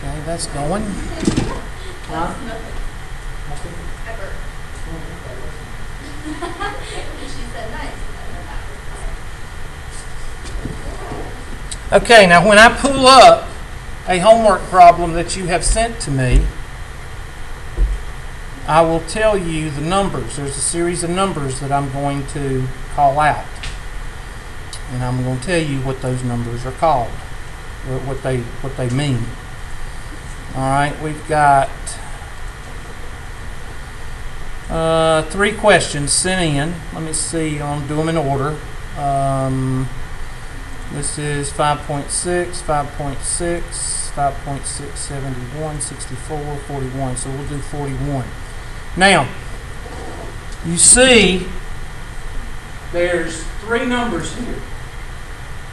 Okay, that's going. Huh? Ever. She said nice. Okay, now when I pull up a homework problem that you have sent to me, I will tell you the numbers. There's a series of numbers that I'm going to call out. And I'm going to tell you what those numbers are called, what they mean. All right, we've got 3 questions sent in. Let me see, I'll do them in order. This is 5.6, 5.6, 5.6, 71, 64, 41. So we'll do 41. Now, you see there's 3 numbers here.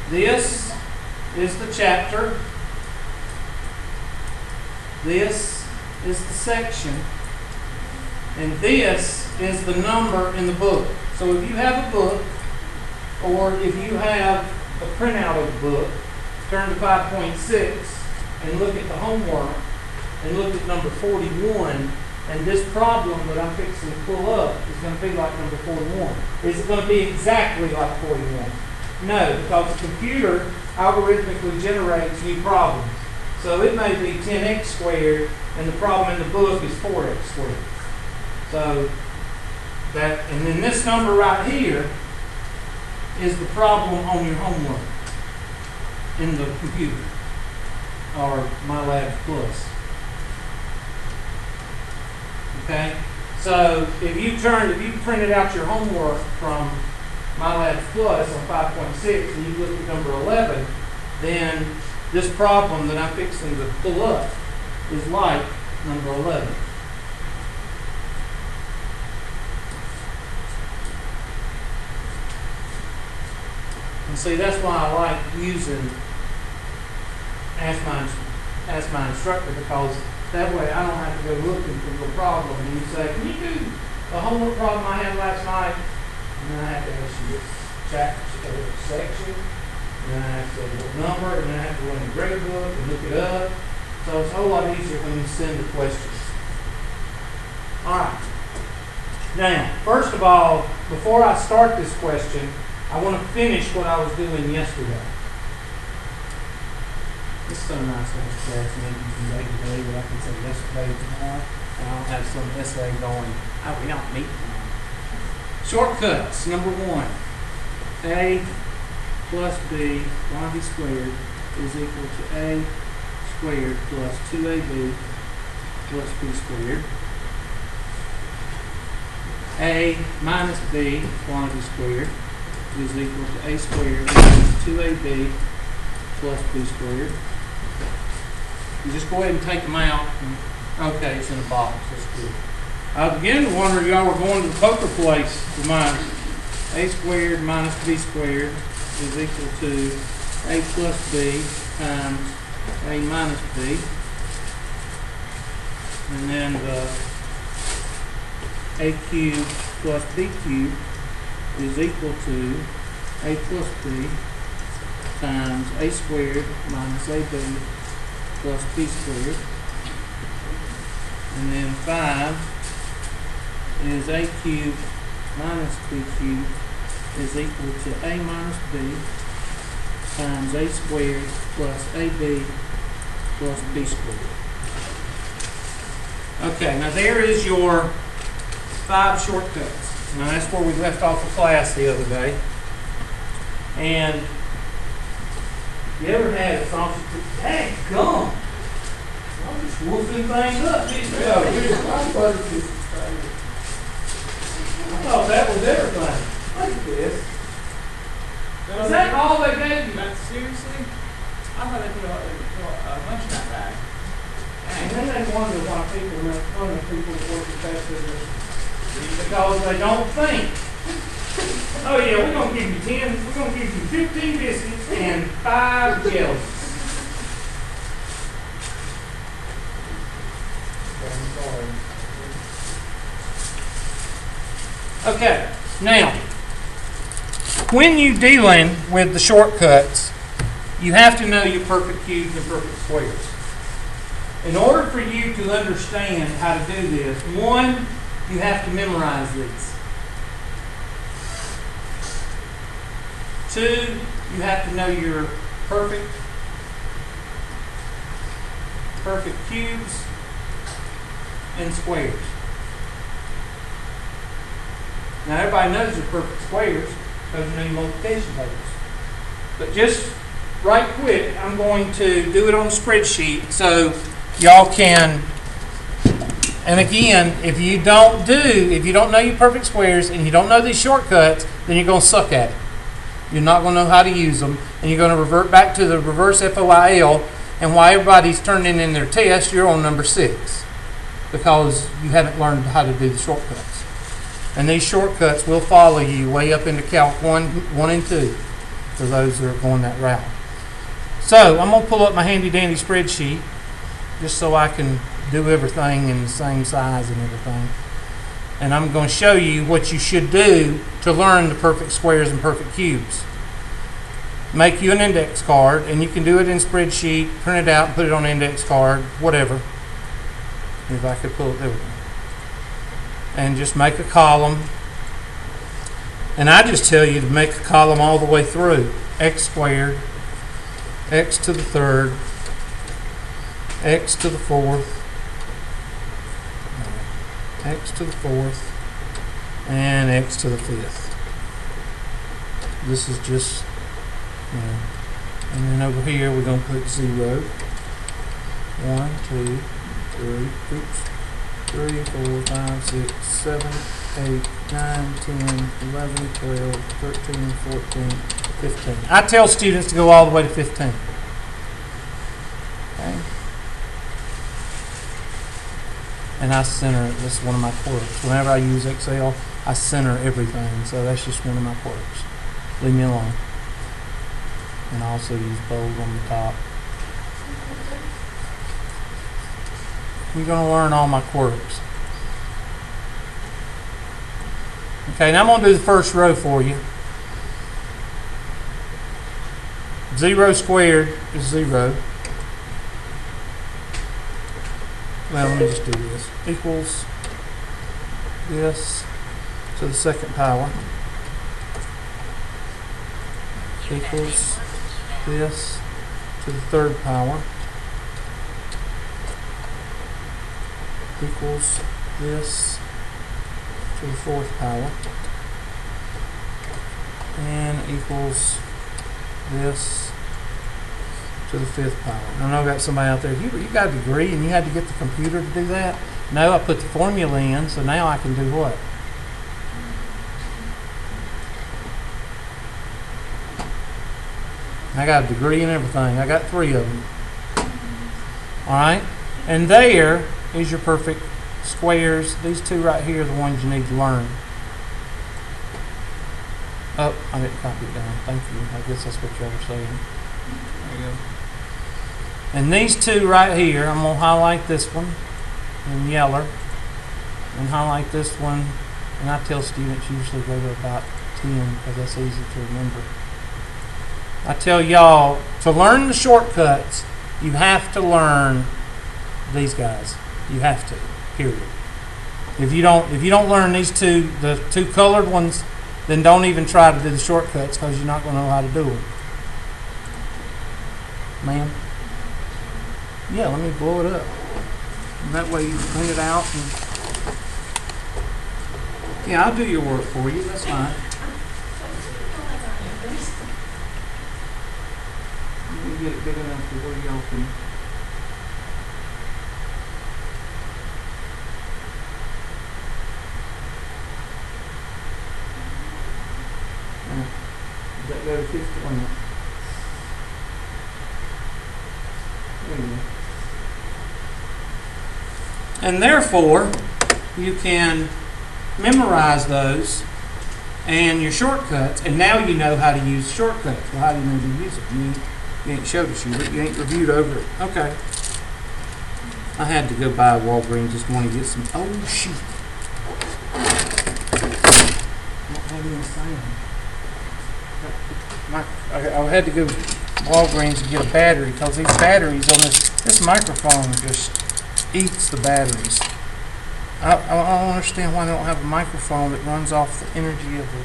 This is the chapter. This is the section. And this is the number in the book. So if you have a book, or if you have a printout of the book, turn to 5.6 and look at the homework and look at number 41, and this problem that I'm fixing to pull up is going to be like number 41. Is it going to be exactly like 41? No, because the computer algorithmically generates new problems. So it may be 10x squared, and the problem in the book is 4x squared. So that, and then this number right here is the problem on your homework in the computer, or MyLab Plus. Okay? So if you printed out your homework from MyLab Plus on 5.6 and you look at number 11, then this problem that I'm fixing to pull up is like number 11. And see, that's why I like using Ask My Instructor, because that way I don't have to go looking for the problem. And you say, can you do the homework problem I had last night? And then I have to ask you which chapter, which section, and then I have to say what number, and then I have to go in the grade book and look it up. So it's a whole lot easier when you send the questions. Alright. Now, first of all, before I start this question, I want to finish what I was doing yesterday. It's so nice to have a class meeting today, but I can say yesterday tomorrow, and I'll have some essay going, oh, we don't meet tomorrow. Shortcuts, number 1. A plus B, quantity squared, is equal to A squared plus 2AB plus B squared. A minus B, quantity squared, is equal to A squared minus 2AB plus B squared. You just go ahead and take them out. Okay, it's in a box. That's good. I began to wonder if y'all were going to the poker place with mine. A squared minus B squared is equal to A plus B times A minus B. And then the A cubed plus B cubed is equal to A plus B times A squared minus AB plus B squared. And then 5 is A cubed minus B cubed is equal to A minus B times A squared plus AB plus B squared. Okay, now there is your 5 shortcuts. Now that's where we left off the class the other day. And you ever had a sausage? Daggum! I'm just wolfing things up. I thought that was everything. Look at this. Is that all they gave you? Seriously? I thought they put a bunch in that bag. And then they wonder why people make fun of people that work at fast food because they don't think. Oh yeah, we're gonna give you 10. We're gonna give you 15 biscuits and 5 jellies. Okay, now when you're dealing with the shortcuts, you have to know your perfect cubes and perfect squares. In order for you to understand how to do this, one, you have to memorize these. Two, you have to know your perfect cubes and squares. Now everybody knows your perfect squares because you know your multiplication tables. But just right quick, I'm going to do it on a spreadsheet so y'all can. And again, if you don't know your perfect squares and you don't know these shortcuts, then you're going to suck at it. You're not going to know how to use them, and you're going to revert back to the reverse FOIL. And while everybody's turning in their test, you're on number 6 because you haven't learned how to do the shortcuts. And these shortcuts will follow you way up into Calc 1 and 2 for those that are going that route. So I'm going to pull up my handy dandy spreadsheet just so I can do everything in the same size and everything. And I'm going to show you what you should do to learn the perfect squares and perfect cubes. Make you an index card, and you can do it in spreadsheet, print it out and put it on an index card, whatever. If I could pull it, there we go. And just make a column. And I just tell you to make a column all the way through. X squared, x to the third, x to the fourth, x to the fourth, and x to the fifth. This is just, and then over here we're going to put 0. 1, 2, 3, 4, 5, 6, 7, 8, 9, 10, 11, 12, 13, 14, 15. I tell students to go all the way to 15. Okay. And I center it. That's one of my quirks. Whenever I use Excel, I center everything. So that's just one of my quirks. Leave me alone. And I also use bold on the top. You're going to learn all my quirks. Okay, now I'm going to do the first row for you. 0 squared is 0. Well, let me just do this. Equals this to the second power. Equals this to the third power. Equals this to the fourth power. And equals this to the fifth power. I know I got somebody out there, you got a degree and you had to get the computer to do that? No, I put the formula in, so now I can do what? I got a degree and everything. I got 3 of them. Alright? And there is your perfect squares. These 2 right here are the ones you need to learn. Oh, I didn't copy it down. Thank you. I guess that's what y'all were saying. There you go. And these 2 right here, I'm going to highlight this one in yellow and highlight this one. And I tell students usually go to about 10 because that's easy to remember. I tell y'all, to learn the shortcuts, you have to learn these guys. You have to, period. If you don't learn these 2, the 2 colored ones, then don't even try to do the shortcuts because you're not going to know how to do them. Ma'am? Yeah, let me blow it up. And that way you can print it out. And yeah, I'll do your work for you. That's fine. Let me get it big enough to where y'all can. Does that go to 51? There you go. And therefore, you can memorize those and your shortcuts, and now you know how to use shortcuts. Well, how do you know to use it? You ain't showed us you, you ain't reviewed over it. Okay. I had to go by Walgreens this morning to get some. Oh, shoot. I don't have any sound. I had to go Walgreens and get a battery, because these batteries on this microphone just eats the batteries. I don't understand why they don't have a microphone that runs off the energy of the.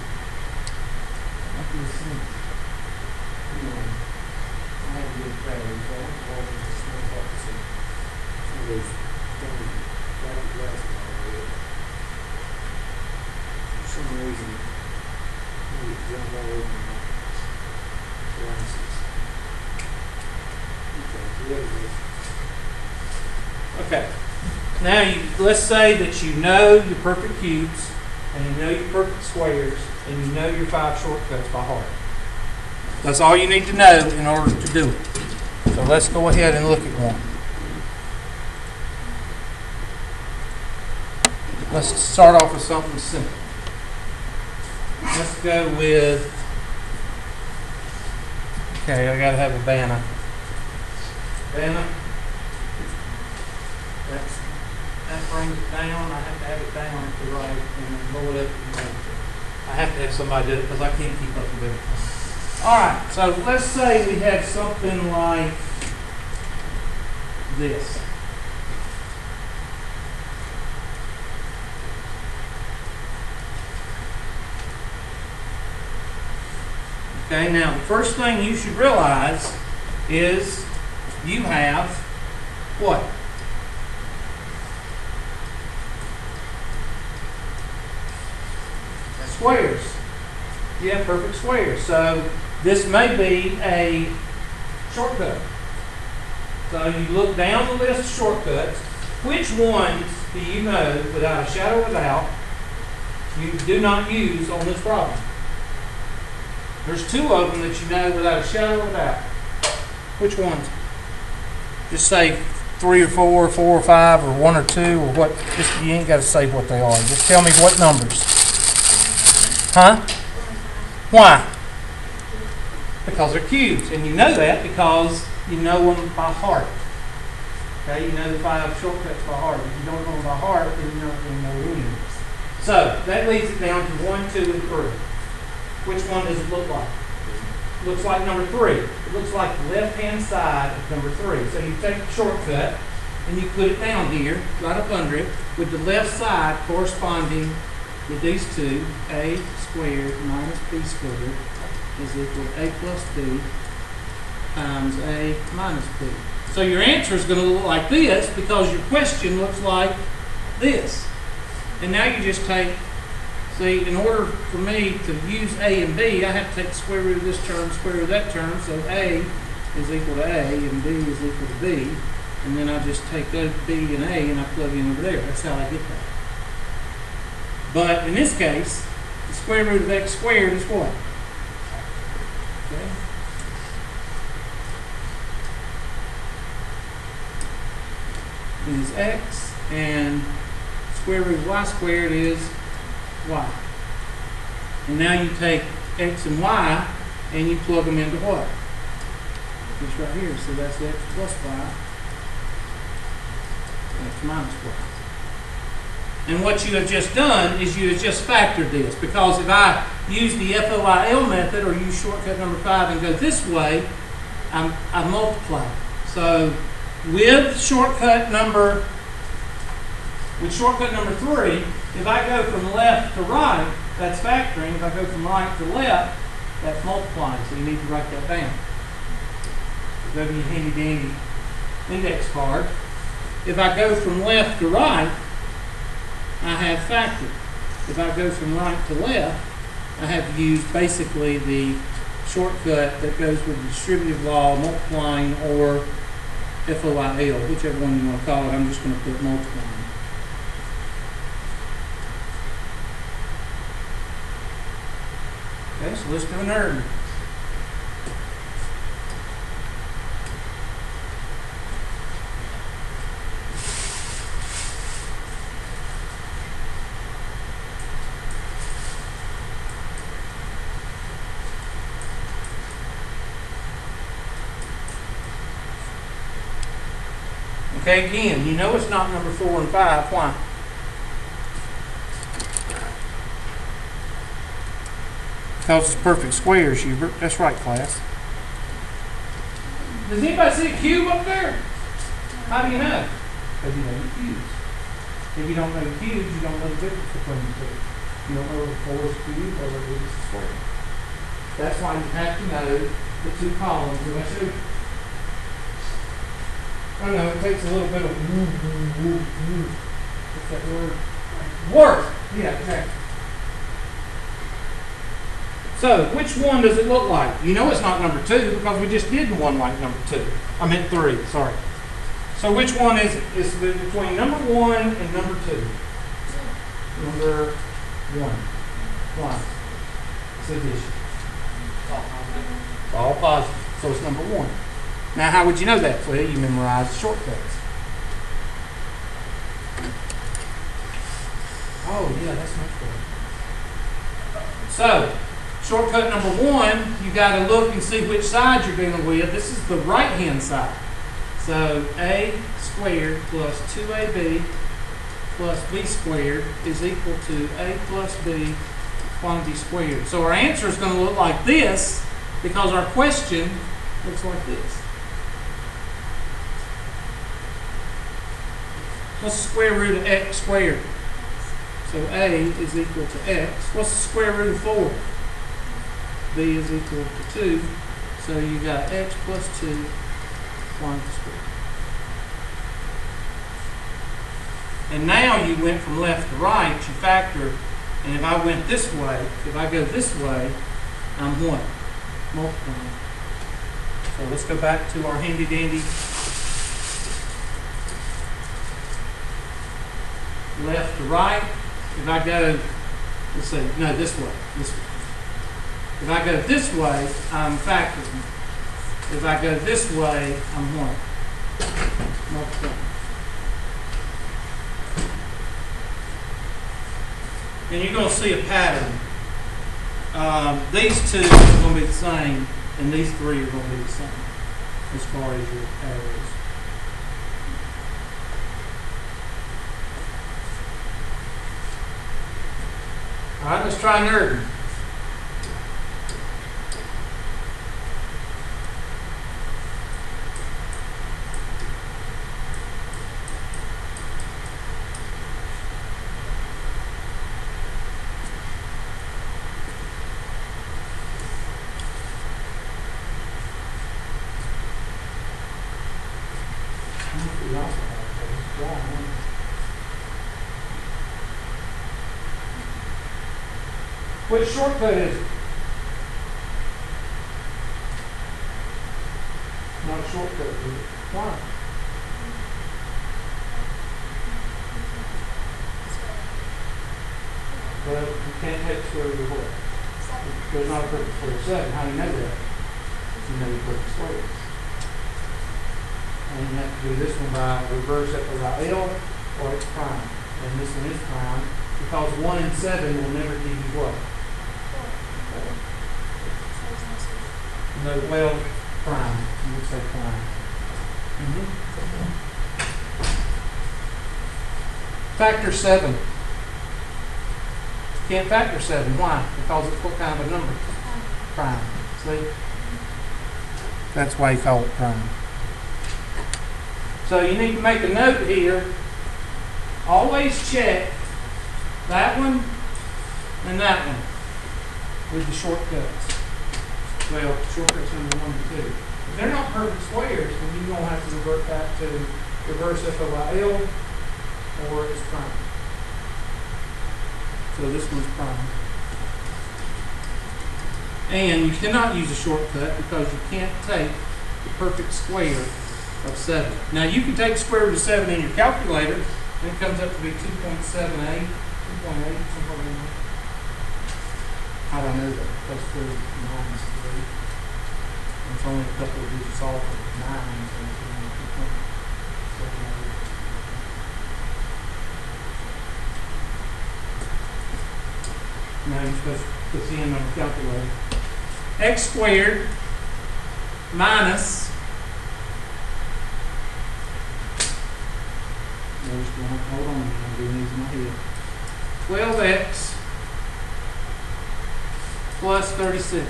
Okay. Now, let's say that you know your perfect cubes, and you know your perfect squares, and you know your 5 shortcuts by heart. That's all you need to know in order to do it. So let's go ahead and look at one. Let's start off with something simple. Let's go with, okay, I gotta have a banner. Banner. That brings it down. I have to have it down to the right and then pull it up. I have to have somebody do it because I can't keep up with it. Alright, so let's say we have something like this. Okay, now the first thing you should realize is you have what? Squares. You have perfect squares. So this may be a shortcut. So you look down the list of shortcuts. Which ones do you know without a shadow of a doubt you do not use on this problem? There's 2 of them that you know without a shadow of a doubt. Which ones? Just say 3 or 4 or 4 or 5 or 1 or 2 or what. Just, you ain't got to say what they are. Just tell me what numbers. Huh? Why? Because they're cubes. And you know that because you know them by heart. Okay, you know the 5 shortcuts by heart. If you don't know them by heart, then you're not going to know any of this. So that leaves it down to 1, 2, and 3. Which one does it look like? It looks like number 3. It looks like the left-hand side of number 3. So you take the shortcut and you put it down here, right up under it, with the left side corresponding with these 2, a squared minus b squared is equal to a plus b times a minus b. So your answer is going to look like this because your question looks like this. And now you just take, see, in order for me to use a and b, I have to take the square root of this term, square root of that term. So a is equal to a and b is equal to b. And then I just take those b and a and I plug in over there. That's how I get that. But in this case, the square root of x squared is what? Okay. Is x, and square root of y squared is y. And now you take x and y and you plug them into what? This right here. So that's x plus y, x minus y. And what you have just done is you have just factored this, because if I use the FOIL method or use shortcut number 5 and go this way, I multiply. So with shortcut number 3, if I go from left to right, that's factoring. If I go from right to left, that's multiplying. So you need to write that down. Go to your handy dandy index card. If I go from left to right, I have factored. If I go from right to left, I have used basically the shortcut that goes with the distributive law, multiplying, or FOIL, whichever one you want to call it. I'm just going to put multiplying. Okay, so let's do another. Okay, again, you know it's not number 4 and 5. Why? Because it's perfect squares, Hubert. That's right, class. Does anybody see a cube up there? How do you know? Because you know the cubes. If you don't know the cubes, you don't know the difference between the two. You don't know if 4 is a cube or if it's a square. That's why you have to know the two columns. And I show you. I know it takes a little bit of what's that word? Work. Yeah, exactly. So, which one does it look like? You know it's not number 2 because we just did one like number 2. I meant 3, sorry. So which one is it? It's between number 1 and number 2. Number 1. Why? It's addition. It's all positive. So it's number 1. Now how would you know that? Well, you memorize the shortcuts. Oh yeah, that's much better. So, shortcut number 1, you got to look and see which side you're dealing with. This is the right-hand side. So a squared plus 2ab plus b squared is equal to a plus b quantity squared. So our answer is going to look like this because our question looks like this. What's the square root of x squared? So a is equal to x. What's the square root of 4? B is equal to 2. So you got x plus 2 quantity squared. And now you went from left to right, you factor, and if I went this way, if I go this way, I'm what? Multiplying. So let's go back to our handy dandy left to right. If I go, let's see, no, this way, this way. If I go this way, I'm factoring. If I go this way, I'm what? Multiplying. And you're going to see a pattern. These two are going to be the same, and these 3 are going to be the same as far as your arrows. All right, let's try nerding. Which shortcut is it? Not a shortcut, is it? Why? Well, you can't take the square root of what? There's not a perfect square of 7. How do you know that? You know the perfect squares. And you have to do this one by reverse it by L or it's prime. And this one is prime because 1 and 7 will never give you what? No, well, prime. You would say prime. Factor 7. Can't factor 7. Why? Because it's what kind of a number? Prime. See? That's why you call it prime. So you need to make a note here. Always check that one and that one with the shortcuts. Well, shortcuts number 1 and 2. If they're not perfect squares, then you're going to have to revert back to reverse FO by L or it's prime. So this one's prime. And you cannot use a shortcut because you can't take the perfect square of 7. Now you can take the square root of 7 in your calculator and it comes up to be 2.78, 2.8, something like that. How do I know that? Plus 4 minus 3. And it's only a couple of digits off of 9. So it's only 2.78. Now you're supposed to put the end on the calculator. X squared minus, hold on, I'm doing these in my head. 12x plus 36.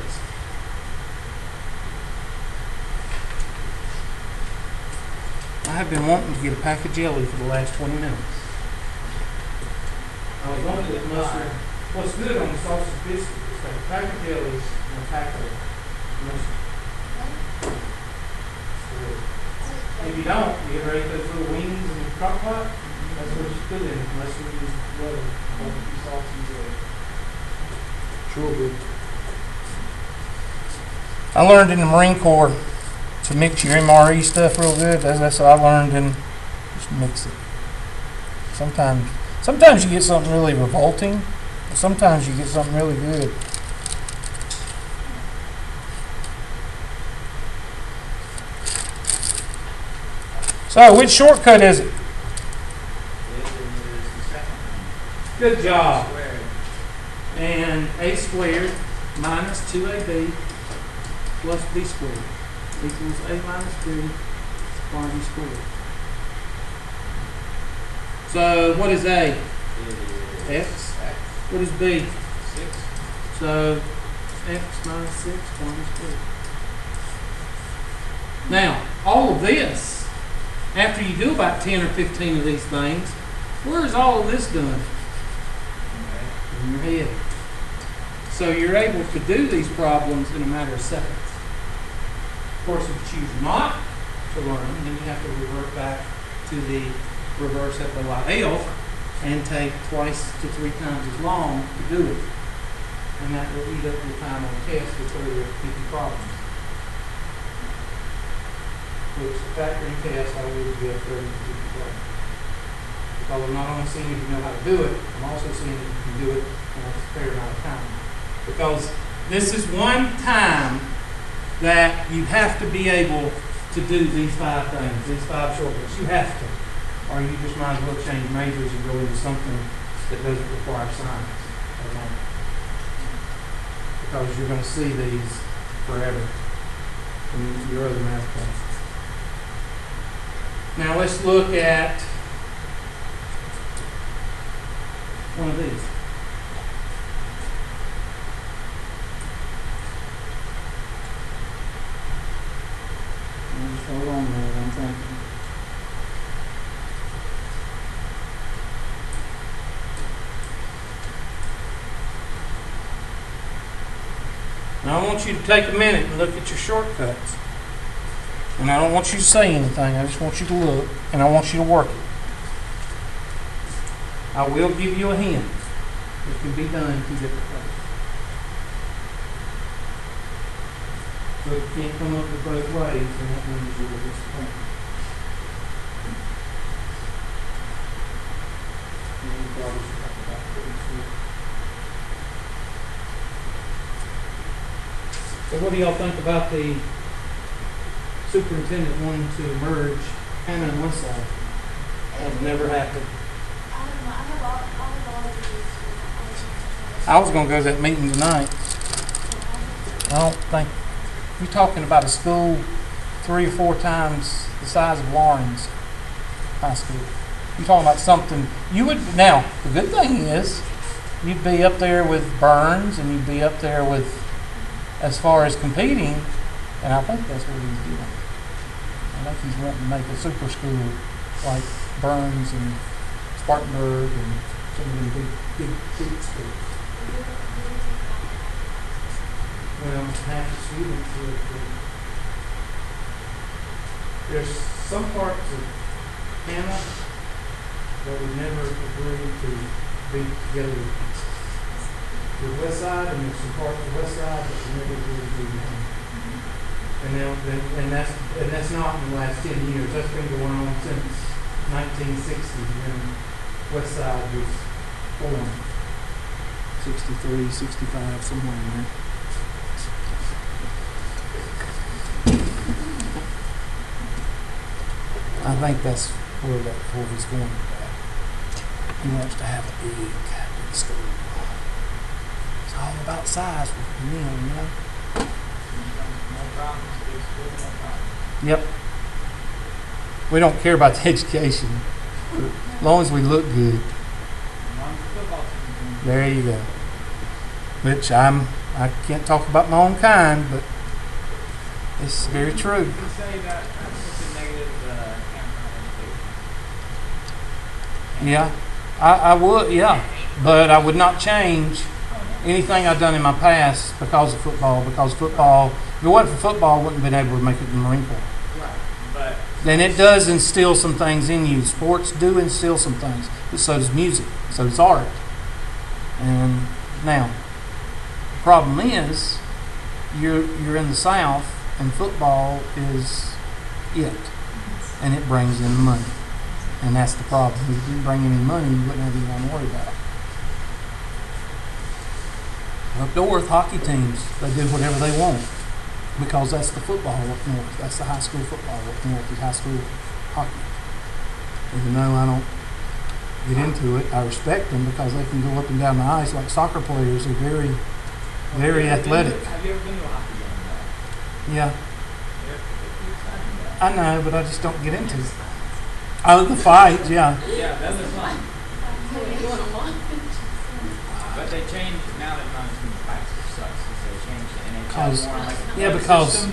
have been wanting to get a pack of jelly for the last 20 minutes. I was going to get mustard. What's good on the sausage biscuit is like a pack of jellies and a pack of mustard. If you don't, you ever ate those little wings in the crock pot? That's what you put in it, unless you use butter. Sure good. I learned in the Marine Corps to mix your MRE stuff real good. That's what I learned, and just mix it. Sometimes you get something really revolting, but sometimes you get something really good. So, which shortcut is it? Good job. And a squared minus 2ab plus b squared equals a minus b plus b squared. So what is a? X. What is b? 6. So x minus 6 y squared. Now, all of this, after you do about 10 or 15 of these things, where is all of this done? In your head. So you're able to do these problems in a matter of seconds. Of course, if you choose not to learn, then you have to revert back to the reverse FOIL and take twice to 3 times as long to do it. And that will eat up your time on the test for 30 or 50 problems. Which the factoring test, I would give 30 to 50 problems. Because I'm not only seeing if you know how to do it, I'm also seeing if you can do it in a fair amount of time. Because this is one time that you have to be able to do these 5 things, these 5 shortcuts. You have to. Or you just might as well change majors and go into something that doesn't require science. Because you're going to see these forever in your other math classes. Now let's look at one of these. Just hold on there, I'm thinking. Now I want you to take a minute and look at your shortcuts. And I don't want you to say anything, I just want you to look, and I want you to work it. I will give you a hint. It can be done in 2 different ways. So if you can't come up with both ways, then that means you will disappoint. So what do y'all think about the superintendent wanting to merge Hannah and Westside? That's never happened. I was going to go to that meeting tonight. I don't think you're talking about a school 3 or 4 times the size of Lawrence High School. You're talking about something you would. Now, the good thing is you'd be up there with Burns, and you'd be up there with, as far as competing, and I think that's what he's doing. I think he's wanting to make a super school like Burns and Spartanburg and some of the big schools. Well, half the students would. There's some parts of Hannah that would never agree to be together with West Side, and there's some parts of West Side that would never agree to be with Hannah. And that's not in the last 10 years. That's been going on since 1960 when West Side was formed. 63, 65, somewhere in there. I think that's where he's going with that. He wants to have a big school. It's all about size with him, you know. Yep. We don't care about the education, as long as we look good. There you go. Which I can't talk about my own kind, but it's very true. You say that that's such a negative Yeah, I would, yeah. But I would not change anything I've done in my past because of football. Because football, if it wasn't for football, I wouldn't have been able to make it in the Marine Corps. Right, but Then it does instill some things in you. Sports do instill some things, but so does music, so does art. And now, the problem is, you're in the South, and football is it, and it brings in money, and that's the problem. If it didn't bring any money, you wouldn't have anything to worry about. Up north, hockey teams, they do whatever they want. Because that's the football up north. That's the high school football up north, is high school hockey. Even though I don't get into it, I respect them because they can go up and down the ice like soccer players. They're very, very athletic. Have you ever been to a hockey game? Yeah, It's I know, but I just don't get into it. Oh, the fight, yeah. yeah, those are fun. You want to watch? But they changed, now that not as many fights, which sucks, because they changed the NHL Because- more like a Yeah, club because system.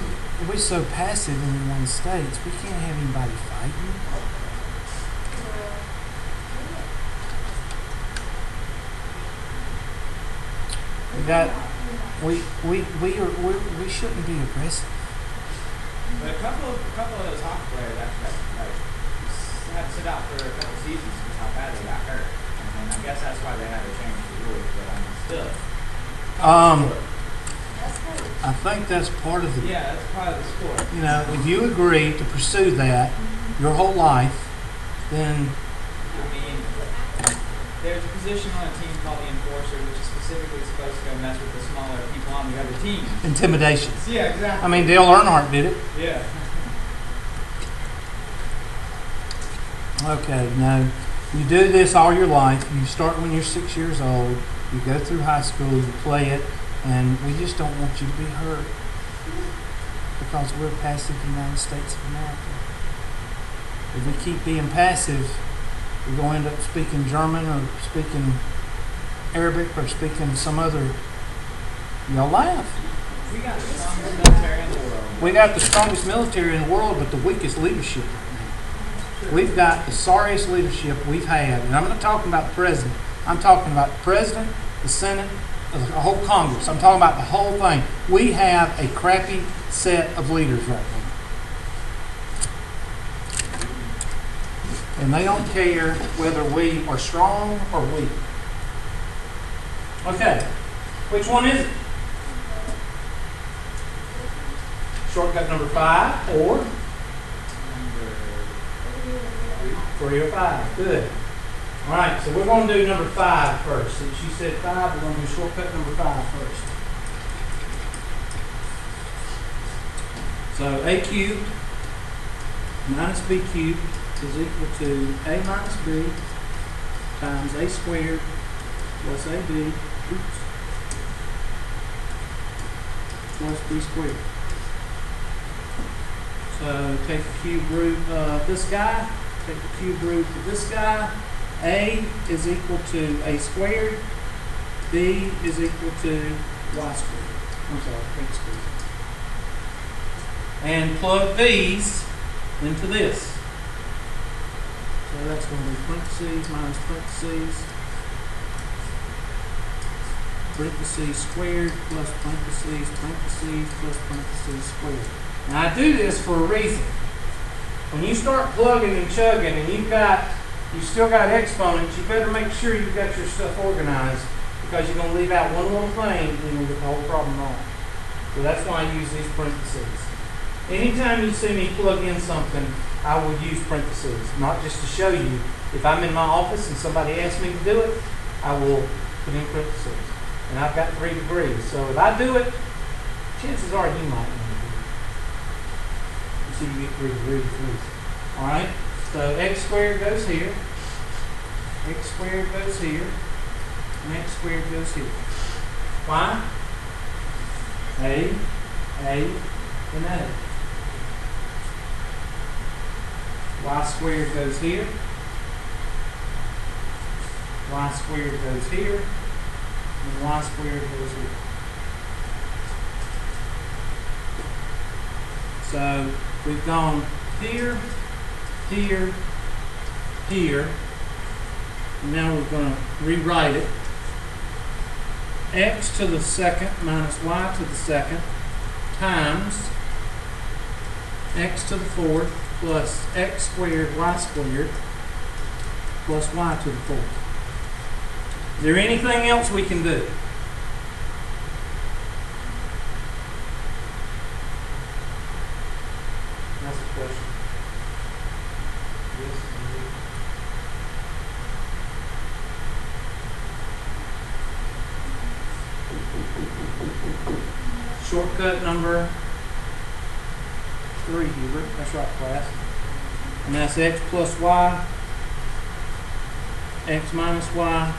we're so passive in the United States, we can't have anybody fighting. We shouldn't be aggressive. But a couple of those hockey players actually had to sit out for a couple seasons because how bad they got hurt. And I guess that's why they had to change the rules, but I mean, still. That's cool. I think that's part of the. Yeah, that's part of the sport. You know, if you agree to pursue that your whole life, then I mean, there's a position on a team called the enforcer, which is specifically supposed to go mess with the smaller people on the other team. intimidation. Yeah, exactly. I mean, Dale Earnhardt did it. Yeah. Okay, now you do this all your life. You start when you're 6 years old. You go through high school. You play it, and we just don't want you to be hurt because we're passive United States of America. If we keep being passive, we're going to end up speaking German or speaking Arabic or speaking some other. Y'all laugh. We got the strongest military in the world. We got the strongest military in the world, but the weakest leadership right now. We've got the sorriest leadership we've had, and I'm not talking about the president. I'm talking about the president, the Senate, the whole Congress. I'm talking about the whole thing. We have a crappy set of leaders right now. And they don't care whether we are strong or weak. Okay, which one is it? Shortcut number 5 or 3 or 5. Good. All right, so we're going to do number 5 first. Since you said 5, we're going to do shortcut number 5 first. So a cubed minus b cubed is equal to a minus b times a squared plus ab plus b squared. So take the cube root of this guy, take the cube root of this guy. A is equal to a squared, b is equal to y squared. I'm sorry, x squared. And plug these into this. So that's going to be parentheses minus parentheses, parentheses squared plus parentheses, parentheses plus parentheses squared. Now I do this for a reason. When you start plugging and chugging and you've still got exponents, you better make sure you've got your stuff organized because you're going to leave out one little thing and you're going to get the whole problem wrong. So that's why I use these parentheses. Anytime you see me plug in something, I will use parentheses, not just to show you. If I'm in my office and somebody asks me to do it, I will put in parentheses. And I've got 3 degrees. So if I do it, chances are you might want to do it. You see you get 3 degrees at least. Alright? So x squared goes here. X squared goes here. And x squared goes here. Why? A, and A. Y squared goes here. Y squared goes here. And y squared goes here. So we've gone here, here, here, Now we're going to rewrite it. X to the second minus y to the second times x to the fourth plus x squared y squared plus y to the fourth. Is there anything else we can do? That's the question. Yes, indeed. Shortcut number 3, Hubert. That's right, class. And that's x plus y, x minus y,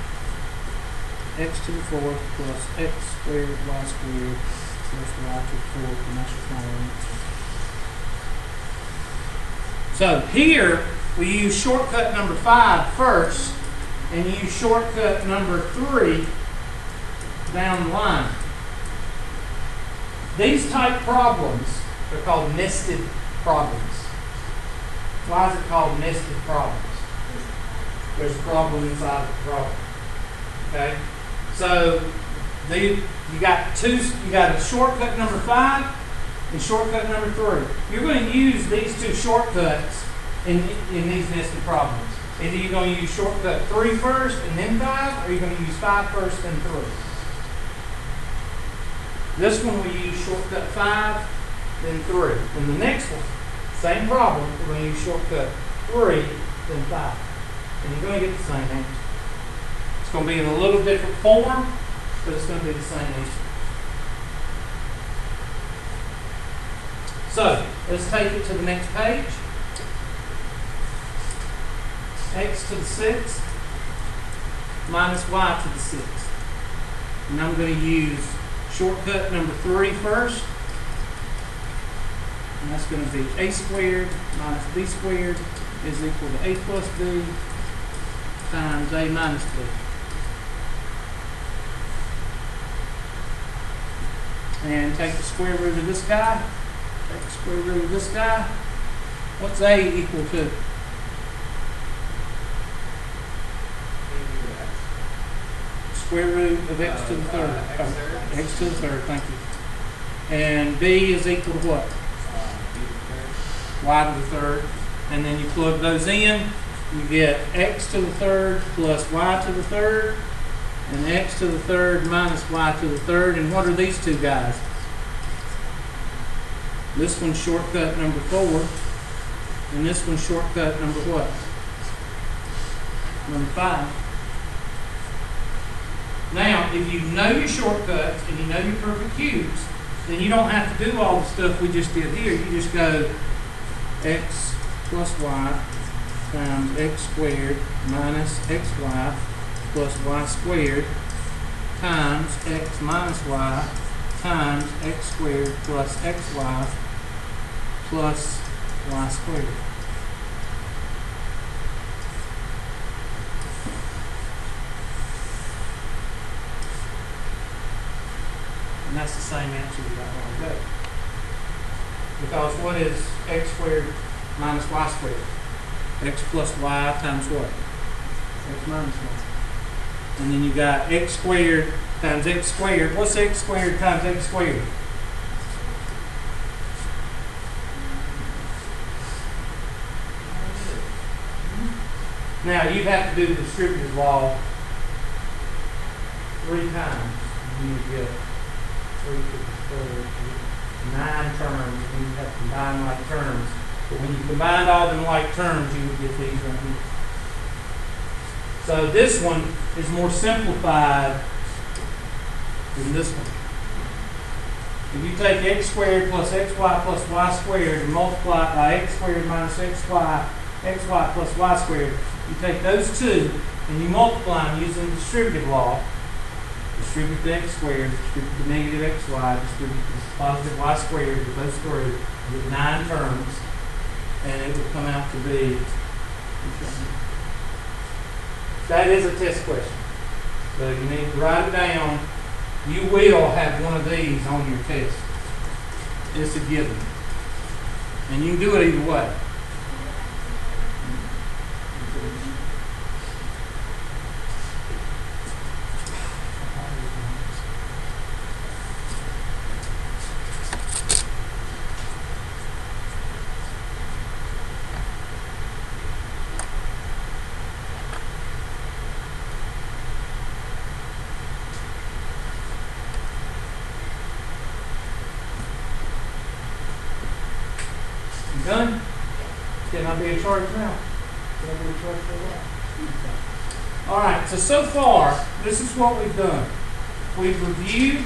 x to the fourth plus x squared y squared plus y to the fourth, and that's your final answer. So here we use shortcut number 5 first, and use shortcut number 3 down the line. These type problems are called nested problems. Why is it called nested problems? There's a problem inside of the problem. Okay? So you got a shortcut number 5 and shortcut number 3. You're going to use these two shortcuts in these nested problems. Either you're going to use shortcut 3 first and then 5, or you're going to use 5 first and 3. This one we use shortcut 5, then 3. And the next one, same problem, we're going to use shortcut 3, then 5. And you're going to get the same answer. It's going to be in a little different form, but it's going to be the same answer. So, let's take it to the next page. X to the 6th minus y to the 6th. And I'm going to use shortcut number 3 first. And that's going to be a squared minus b squared is equal to a plus b times a minus b. And take the square root of this guy. Take the square root of this guy. What's a equal to? Square root of x to the third. X to the third, thank you. And b is equal to what? Y to the third. And then you plug those in, you get x to the third plus y to the third, and x to the third minus y to the third. And what are these two guys? This one's shortcut number 4, and this one's shortcut number what? Number 5. Now, if you know your shortcuts and you know your perfect cubes, then you don't have to do all the stuff we just did here. You just go x plus y times x squared minus xy plus y squared times x minus y times x squared plus xy plus y squared. And that's the same answer we got a while ago. Because what is x squared minus y squared? X plus y times what? X minus y. And then you got x squared times x squared. What's x squared times x squared? Now you'd have to do the distributive law 3 times. You get 3 to the third, 9 terms, and you have to combine like terms. But when you combined all them like terms, you would get these right here. So this one is more simplified than this one. If you take x squared plus xy plus y squared and multiply it by x squared minus xy plus y squared, you take those two and you multiply them using the distributive law. Distribute the x squared, distribute the negative xy, distribute the positive y squared with those through, with 9 terms, and it will come out to be. That is a test question. So you need to write it down. You will have one of these on your test. It's a given. And you can do it either way. Done? Can I be in charge now? Can I be in charge for a while? All right, so far, this is what we've done. We've reviewed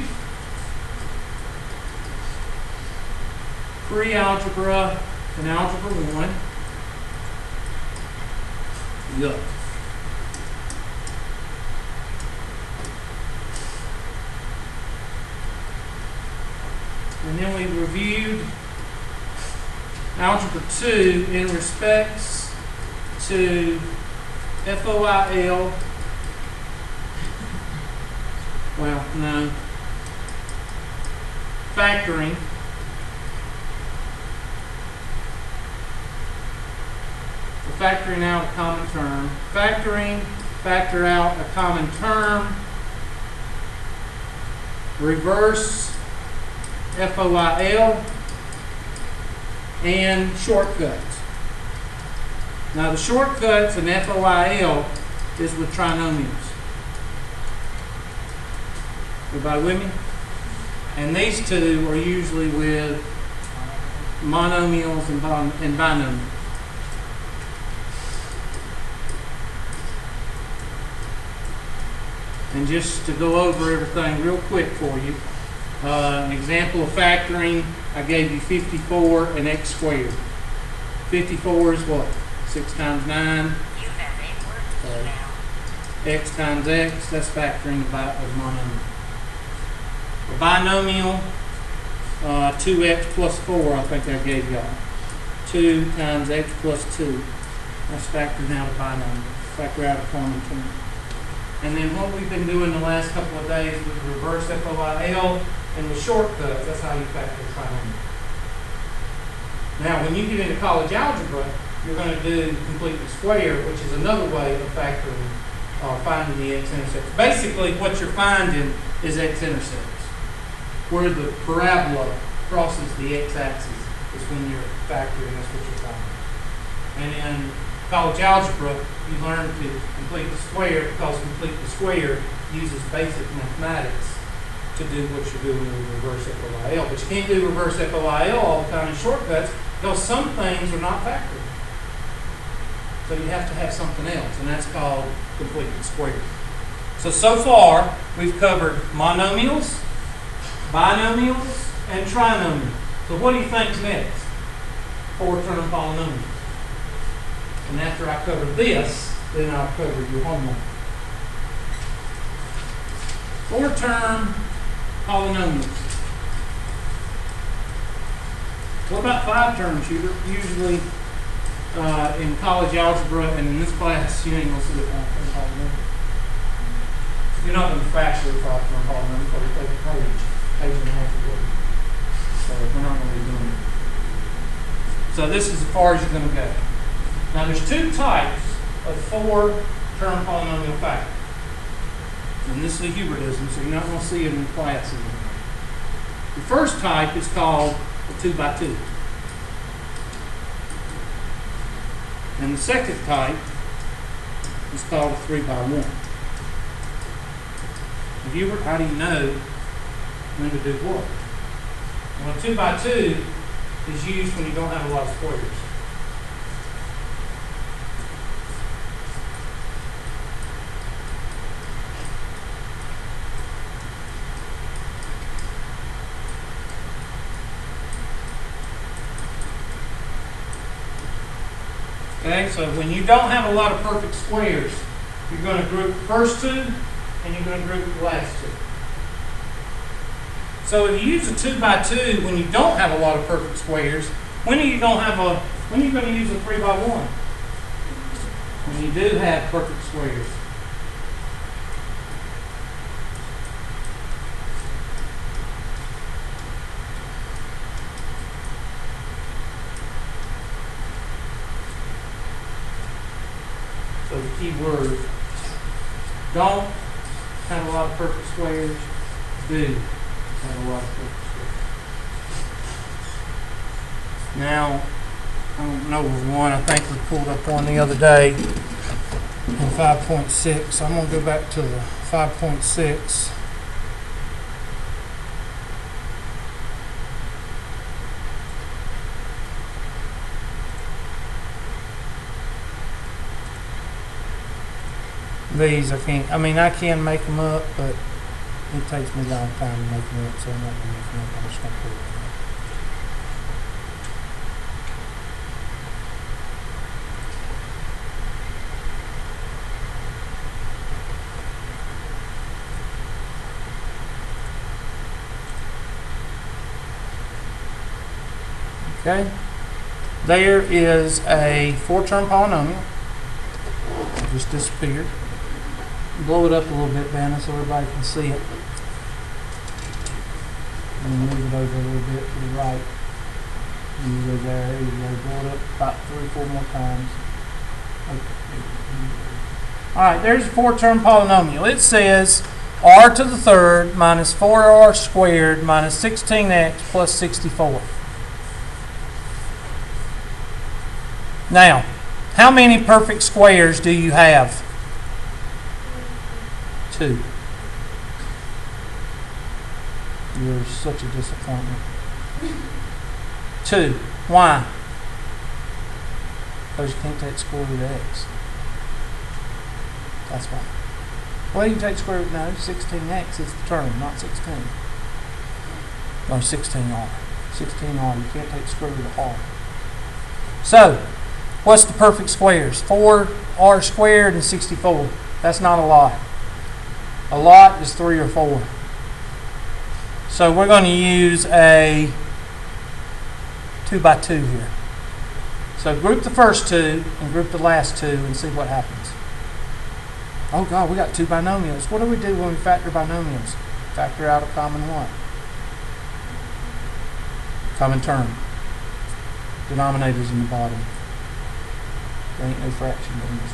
pre-algebra and algebra 1. Yuck. And then we reviewed algebra 2 in respects to FOIL. Well, no. Factoring. Factoring out a common term. Factor out a common term. Reverse FOIL. And shortcuts. Now the shortcuts in FOIL is with trinomials. Everybody with me? And these two are usually with monomials and binomials. And just to go over everything real quick for you, an example of factoring, I gave you 54 and x squared. 54 is what? 6 times 9. X times x, that's factoring a monomial. A binomial, 2x plus 4, I think I gave y'all. 2 times x plus 2. That's factoring out a binomial. Factor out a common term. And then what we've been doing the last couple of days with reverse FOIL and with shortcuts, that's how you factor trinomial. Now, when you get into college algebra, you're going to do complete the square, which is another way of factoring or finding the x-intercepts. Basically, what you're finding is x-intercepts. Where the parabola crosses the x-axis is when you're factoring, that's what you're finding. And in college algebra, you learn to complete the square because complete the square uses basic mathematics to do what you're doing with reverse FOIL. But you can't do reverse FOIL all the time in shortcuts because some things are not factored. So you have to have something else, and that's called complete the square. So far, we've covered monomials, binomials, and trinomials. So what do you think's next? 4-term polynomials. And after I cover this, then I'll cover your homework. 4-term polynomials. What about 5 terms? Usually in college algebra and in this class, you ain't going to see a 5-term polynomial. You're not going to factor a 5-term polynomial because you take a page and a half of it. So we're not going to be doing it. So this is as far as you're going to go. Now there's 2 types of 4-term polynomial factor. And this is a Hubridism, so you're not going to see it in class anymore. The first type is called a 2x2. And the second type is called a 3x1. Hubert, how do you know when to do what? Well, a 2x2 is used when you don't have a lot of squares. Okay, so when you don't have a lot of perfect squares, you're going to group the first 2 and you're going to group the last 2. So if you use a 2x2 when you don't have a lot of perfect squares, when are you going to use a 3x1? When you do have perfect squares. So the key word, don't have a lot of perfect squares, do have a lot of perfect squares. Now, I don't know of one, I think we pulled up one the other day in 5.6. I'm going to go back to the 5.6. These I can't, I mean, I can make them up, but it takes me a long time to make them up, so I'm not going to make them up. I'm just going to put it in. Okay, there is a 4-term polynomial. It just disappeared. Blow it up a little bit, Vanna, so everybody can see it. And move it over a little bit to the right. And you go there, you go, blow it up about 3 or 4 more times. Okay. Alright, there's a 4-term polynomial. It says r to the third minus 4r squared minus 16x plus 64. Now, how many perfect squares do you have? 2. You're such a disappointment. 2. Why? Because you can't take square root of x. That's why. Well, you can take square root, no, 16x is the term, not 16. Or 16r. 16r, you can't take square root of r. So, what's the perfect squares? 4r squared and 64. That's not a lot. A lot is 3 or 4. So we're going to use a 2 by 2 here. So group the first 2 and group the last 2 and see what happens. Oh God, we got 2 binomials. What do we do when we factor binomials? Factor out a common what? Common term. Denominators in the bottom. There ain't no fraction in this.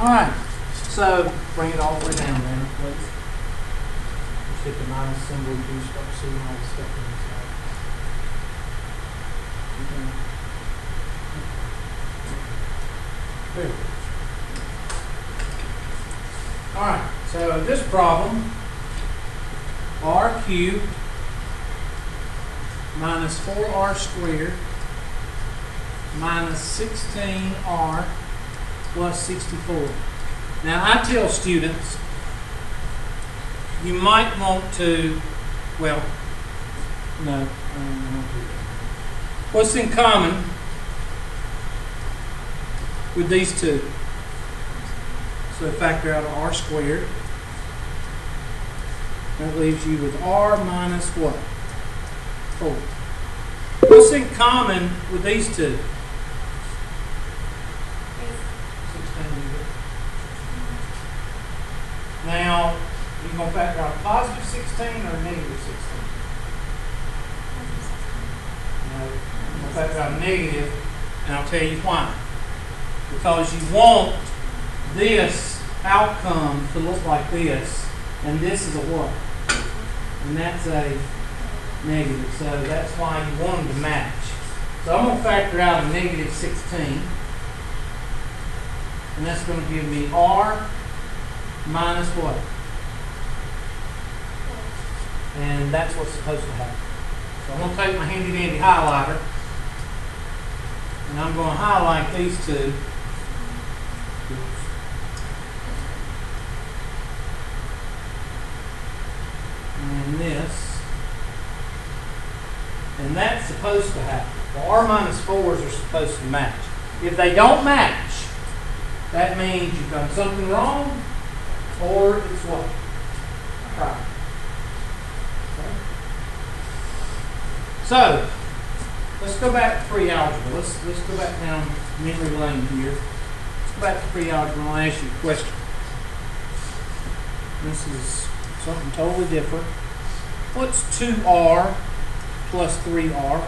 Alright, so bring it all the way down there, please. Just hit the minus symbol and you start seeing all the stuff inside. Very good. Alright, so this problem, r cubed minus 4r squared minus 16r plus 64. Now I tell students, you might want to, well, no, I don't want to do that. What's in common with these two? So factor out r squared. That leaves you with r minus what? 4. What's in common with these two? 16. Now, you're going to factor out a positive 16 or a negative 16? No, I'm going to factor out a negative, and I'll tell you why. Because you want this outcome to look like this, and this is a what? And that's a negative, so that's why you want them to match. So I'm going to factor out a negative 16, and that's going to give me r minus what? And that's what's supposed to happen. So I'm going to take my handy dandy highlighter, and I'm going to highlight these two. And this, and that's supposed to happen. The r minus 4s are supposed to match. If they don't match, that means you've done something wrong, or it's what? Right. Okay. So, let's go back to pre-algebra. Let's go back down memory lane here. Let's go back to pre-algebra and I'll ask you a question. This is something totally different. What's 2r plus 3r?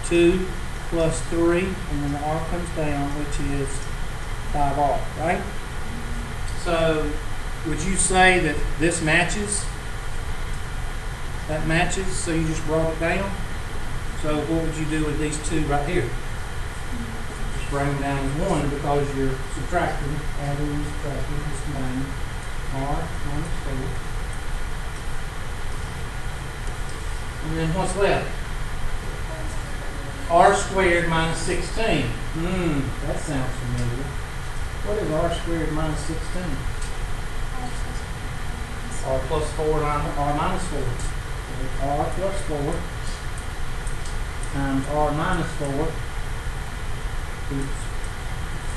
2 plus 3, and then the r comes down, which is 5r, right? So, would you say that this matches? That matches, so you just brought it down? So, what would you do with these two right here? Just bring them down as 1 because you're subtracting, adding, subtracting, just combining r minus 4. And then what's left? R squared minus 16. That sounds familiar. What is r squared minus 16? R plus 4 and r minus 4. So r plus 4 times r minus 4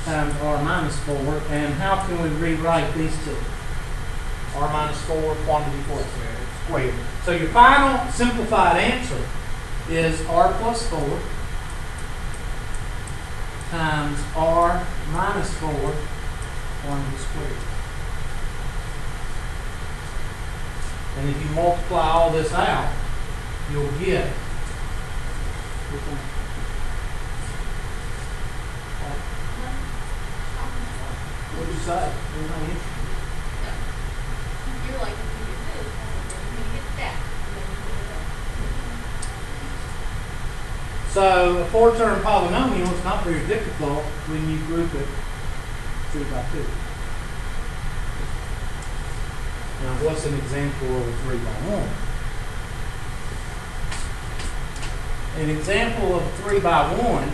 times r minus 4. And how can we rewrite these two? R minus 4 quantity what? Squared. So your final simplified answer is r plus 4 times r minus 4 quantity squared. And if you multiply all this out, you'll get what did you say? You're like, if you get this, you're going to get that. And then you get that. So a 4-term polynomial is not very difficult when you group it 2 by 2. Now what's an example of a 3 by 1? An example of a 3 by 1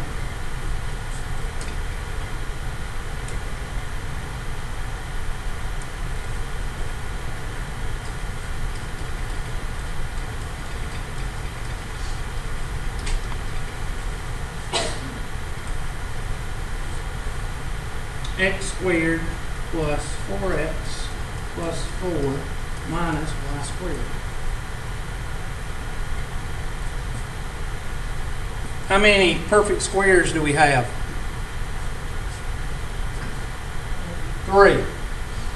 x squared plus 4x plus 4 minus y squared. How many perfect squares do we have? 3.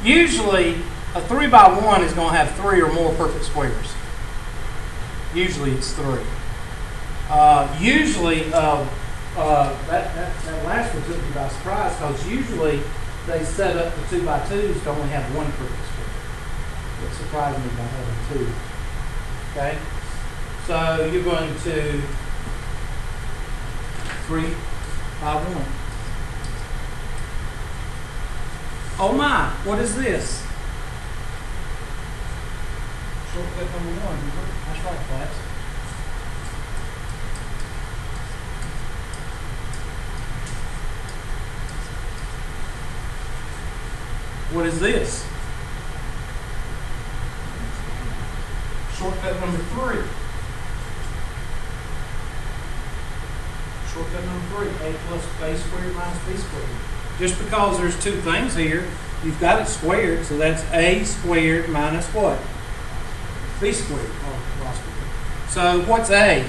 Usually, a 3 by 1 is going to have 3 or more perfect squares. Usually it's 3. Usually, that last what took me by surprise, because usually they set up the 2x2s to only have one crooked square. It surprised me by having two. Okay? So you're going to 3 by 1. Oh my, what is this? Shortcut number 1. That's right, class. What is this? Shortcut number 3. Shortcut number 3, a plus a squared minus b squared. Just because there's two things here, you've got it squared, so that's a squared minus what? B squared. Oh, so what's a?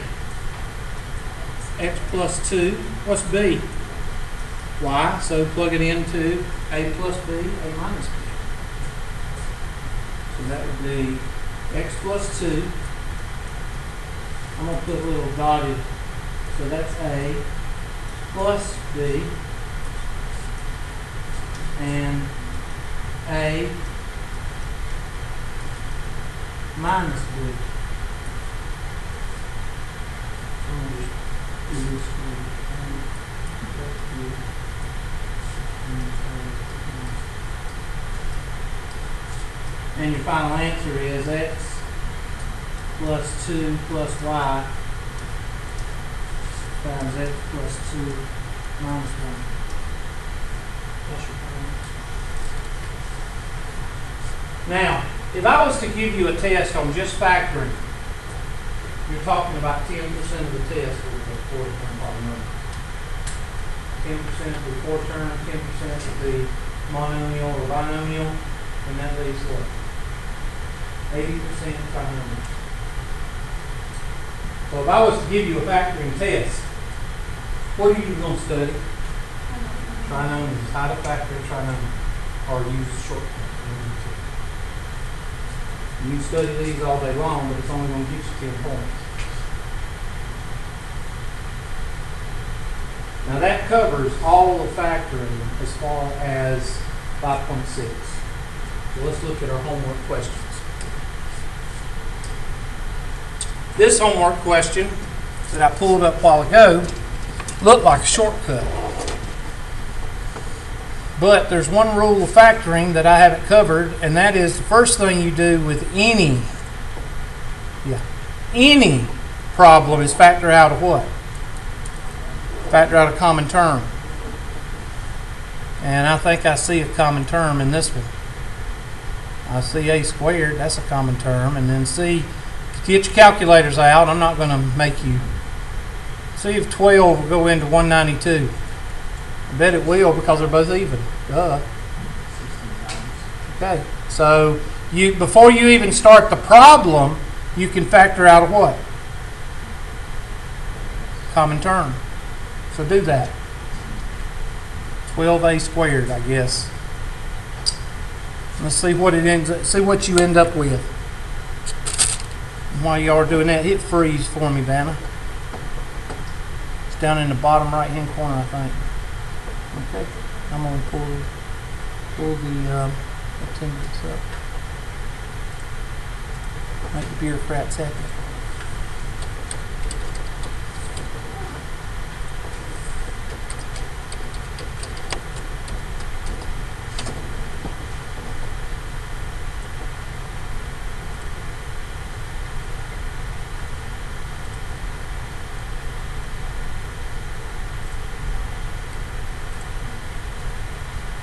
X plus 2. What's b? Y. So plug it into a plus b, a minus b. So that would be x plus 2. I'm going to put a little dotted. So that's a plus b and a minus b. And your final answer is x plus 2 plus y times x plus 2 minus 1. That's your final answer. Now, if I was to give you a test on just factoring, you're talking about 10% of the test with a four-term polynomial. 10% would be four-term, 10% would be monomial or binomial, and that leaves what? 80% trinomial. So if I was to give you a factoring test, what are you going to study? Trinomials. How to factor a trinomial or use a shortcut. You can study these all day long, but it's only going to get you 10 points. Now that covers all of factoring as far as 5.6. So let's look at our homework questions. This homework question that I pulled up a while ago looked like a shortcut. But there's one rule of factoring that I haven't covered, and that is the first thing you do with any problem is factor out a what? Factor out a common term. And I think I see a common term in this one. I see a squared, that's a common term. And then see, get your calculators out. I'm not going to make you. See if 12 will go into 192. I bet it will because they're both even. Duh. Okay, so before you even start the problem, you can factor out a what? Common term. So do that. 12a squared, I guess. Let's see what it ends up. See what you end up with. While you are doing that, hit freeze for me, Vanna. It's down in the bottom right-hand corner, I think. Okay, I'm going to pull the attendance up. Make the bureaucrats happy.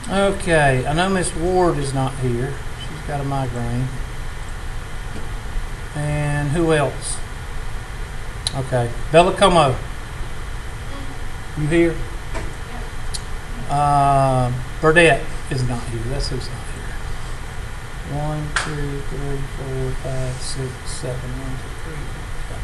Okay, I know Miss Ward is not here. She's got a migraine. And who else? Okay, Bella Como. You here? Burdette is not here. That's who's not here. 1, 2, 3, 4, 5, 6, 7, 1, 2, 3, 4, 5.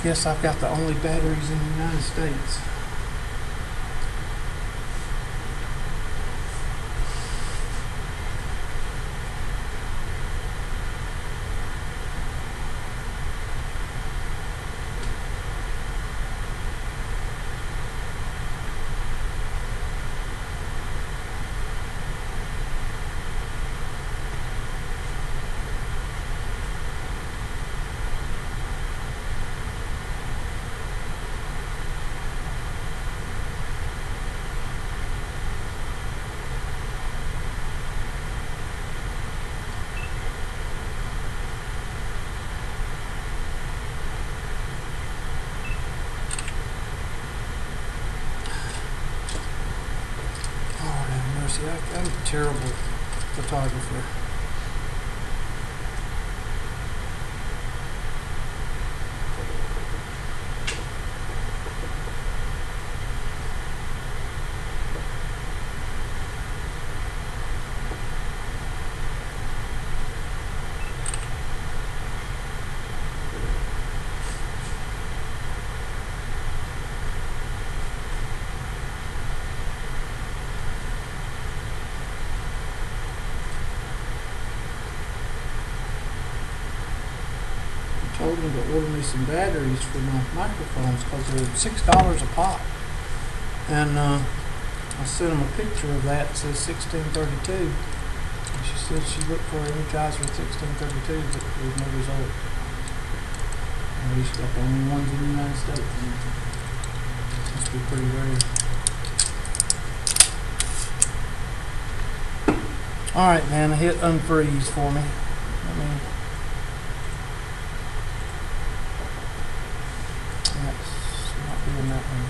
guess I've got the only batteries in the United States. See, I'm a terrible photographer. Told him to order me some batteries for my microphones because they're $6 a pop. And I sent him a picture of that. It says 1632. And she said she looked for Energizer 1632, but there was no result. At least got the only ones in the United States. Must be pretty rare. Alright, man, hit unfreeze for me. That's not doing that one.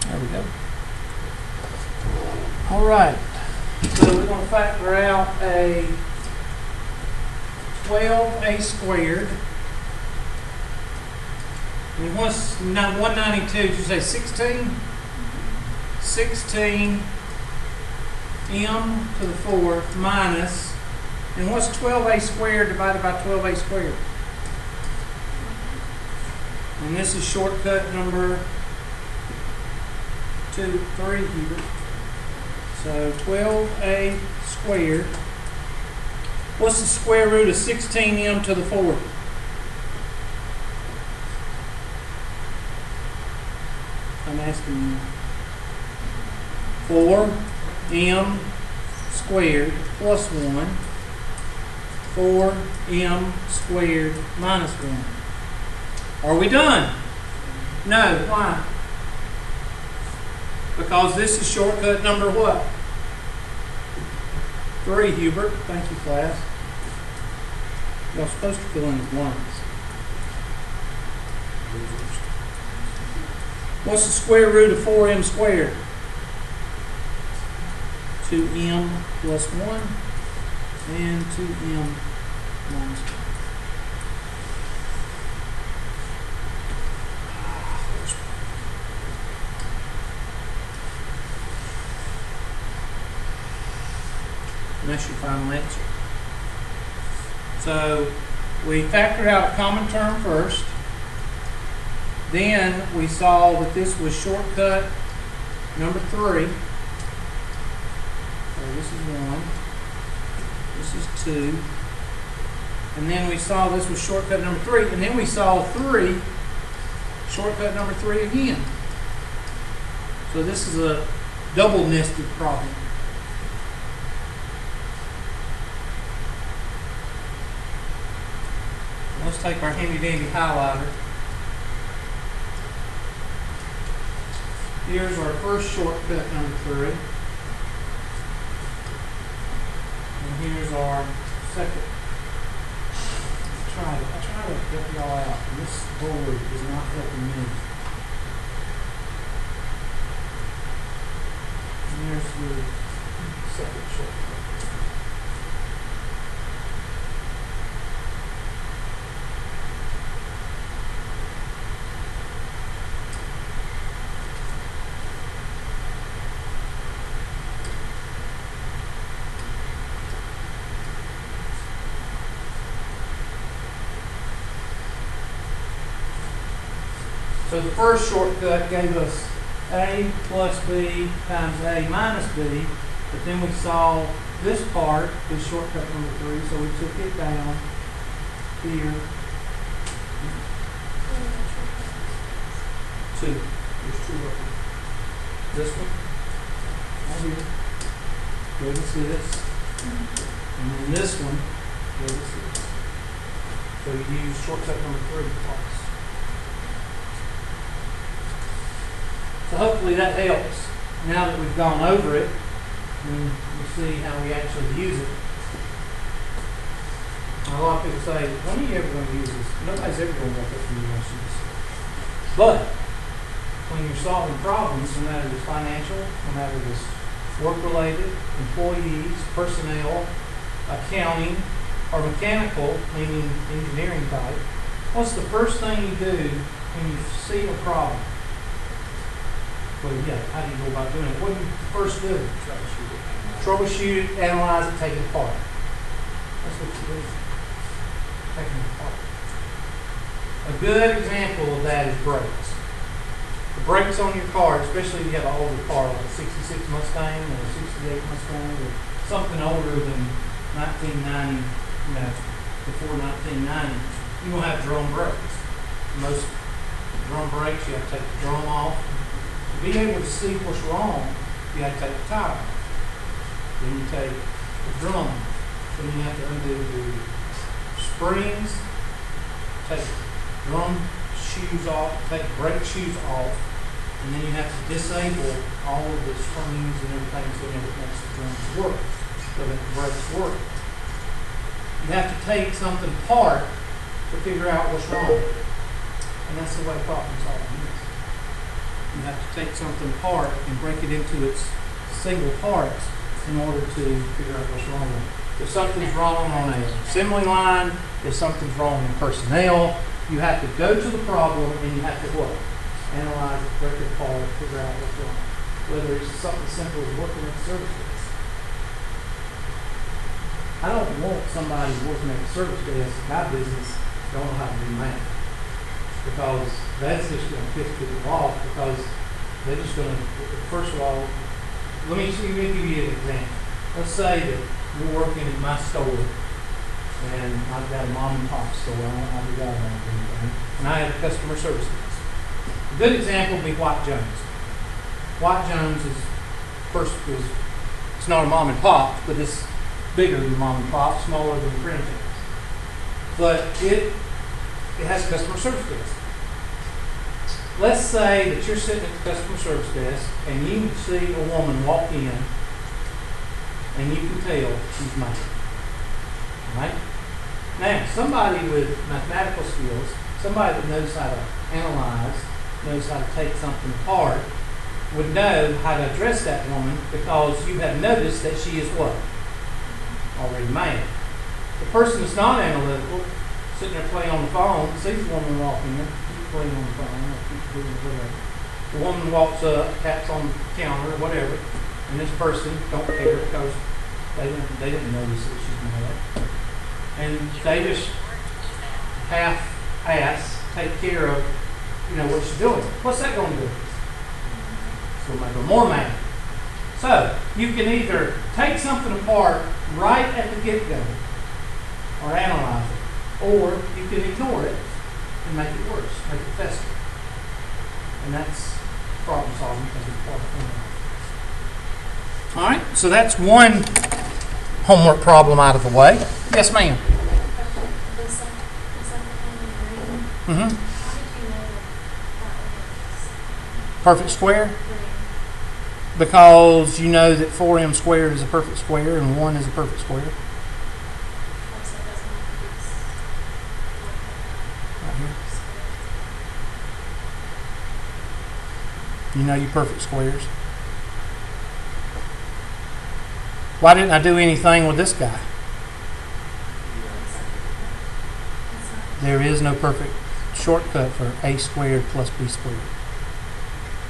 There we go. All right. So we're going to factor out a 12a squared. And what's 192? Did you say 16? 16 m to the fourth minus, and what's 12a squared divided by 12a squared? And this is shortcut number 3 here. So 12a squared. What's the square root of 16m to the fourth? I'm asking you. 4m squared plus 1, 4m squared minus 1. Are we done? No. Why? Because this is shortcut number what? 3, Hubert. Thank you, class. Y'all supposed to fill in the blanks. What's the square root of 4m squared? 2m plus 1 and 2m minus 1. And that's your final answer. So we factored out a common term first. Then we saw that this was shortcut number 3. So this is 1. This is 2. And then we saw this was shortcut number 3. And then we saw 3, shortcut number 3 again. So this is a double nested problem. Let's take our handy dandy highlighter. Here's our first shortcut number 3. And here's our second. I try to help y'all out. This board is not helping me. And there's the second shortcut. So the first shortcut gave us A plus B times A minus B, but then we saw this part is shortcut number 3, so we took it down here. 2. There's 2 of them. This one, right here, gave us this, and then this one gave us this. So you use shortcut number 3 twice. So hopefully that helps. Now that we've gone over it, and we'll see how we actually use it. A lot of people say, when are you ever going to use this? Nobody's ever going to wake up and use this. But when you're solving problems, no matter it's financial, no matter it's work-related, employees, personnel, accounting, or mechanical, meaning engineering type, what's the first thing you do when you see a problem? Well, yeah, how do you go about doing it? What do you first do? Troubleshoot it, analyze it, take it apart. That's what you do. Taking it apart. A good example of that is brakes. The brakes on your car, especially if you have an older car like a 66 Mustang or a 68 Mustang or something older than 1990, before 1990, you're going to have drum brakes. Most drum brakes, you have to take the drum off. To be able to see what's wrong, you have to take the tire off. Then you take the drum. Then you have to undo the springs, take drum shoes off, take brake shoes off, and then you have to disable all of the springs and everything so that it makes the drums work, so that the brakes work. You have to take something apart to figure out what's wrong. And that's the way problem solving is. You have to take something apart and break it into its single parts in order to figure out what's wrong with it. If something's wrong on an assembly line, if something's wrong in personnel, you have to go to the problem and you have to what? Analyze it, break it apart, figure out what's wrong. Whether it's something simple as working at the service desk. I don't want somebody working at the service desk in my business don't know how to do math. Because that's just going to piss people off because they're just going to, first of all, let me give you an example. Let's say that you're working in my store and I've got a mom and pop store. I don't do that around anything. And I have a customer service desk. A good example would be White Jones. White Jones it's not a mom and pop, but it's bigger than mom and pop, smaller than franchise. But it has a customer service desk. Let's say that you're sitting at the customer service desk and you see a woman walk in and you can tell she's mad. Right? Now, somebody with mathematical skills, somebody that knows how to analyze, knows how to take something apart, would know how to address that woman because you have noticed that she is what? Already mad. The person that's not analytical, sitting there playing on the phone, sees the woman walk in, keeps playing on the phone, or keeps doing whatever. The woman walks up, taps on the counter, or whatever, and this person don't care because they didn't notice that she's mad. And they just half-ass take care of, what she's doing. What's that going to do? It's going to make her more mad. So, you can either take something apart right at the get-go, or analyze it, or you can ignore it and make it worse, make it fester. And that's problem solving because it's part of it. All right, so that's one homework problem out of the way. Yes, ma'am. Mm-hmm. Perfect square? Because you know that 4m squared is a perfect square and 1 is a perfect square. Right here. You know your perfect squares. Why didn't I do anything with this guy? There is no perfect shortcut for a squared plus b squared.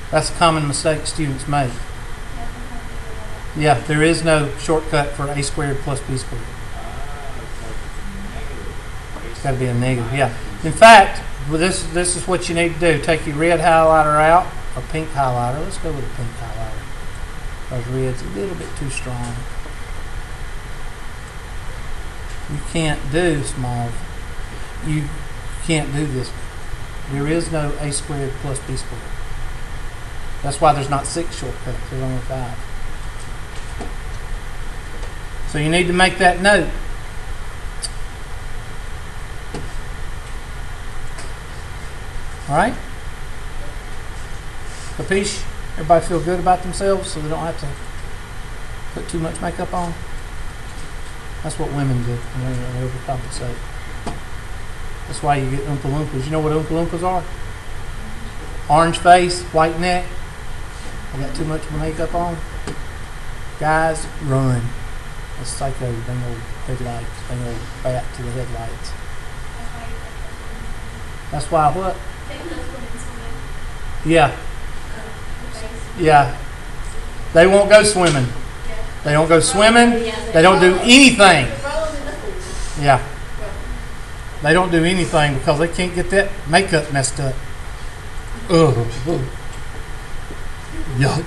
That's a common mistake students make. Yeah, there is no shortcut for a squared plus b squared. It's got to be a negative, yeah. In fact, Well, this is what you need to do. Take your red highlighter out, or pink highlighter. Let's go with a pink highlighter, because red's a little bit too strong. You can't do small. You can't do this. There is no a squared plus b squared. That's why there's not 6 shortcuts. There's only 5. So you need to make that note. All right? Capiche? Everybody feel good about themselves so they don't have to put too much makeup on? That's what women do. They overcompensate. That's why you get Oompa Loompas. You know what Oompa Loompas are? Orange face, white neck. They got too much makeup on. Guys, run. That's psycho. Dang old headlights. Dang old bat to the headlights. That's why what? Yeah. Yeah. They won't go swimming. They don't go swimming. They don't do anything. Yeah. They don't do anything because they can't get that makeup messed up. Ugh. Yuck.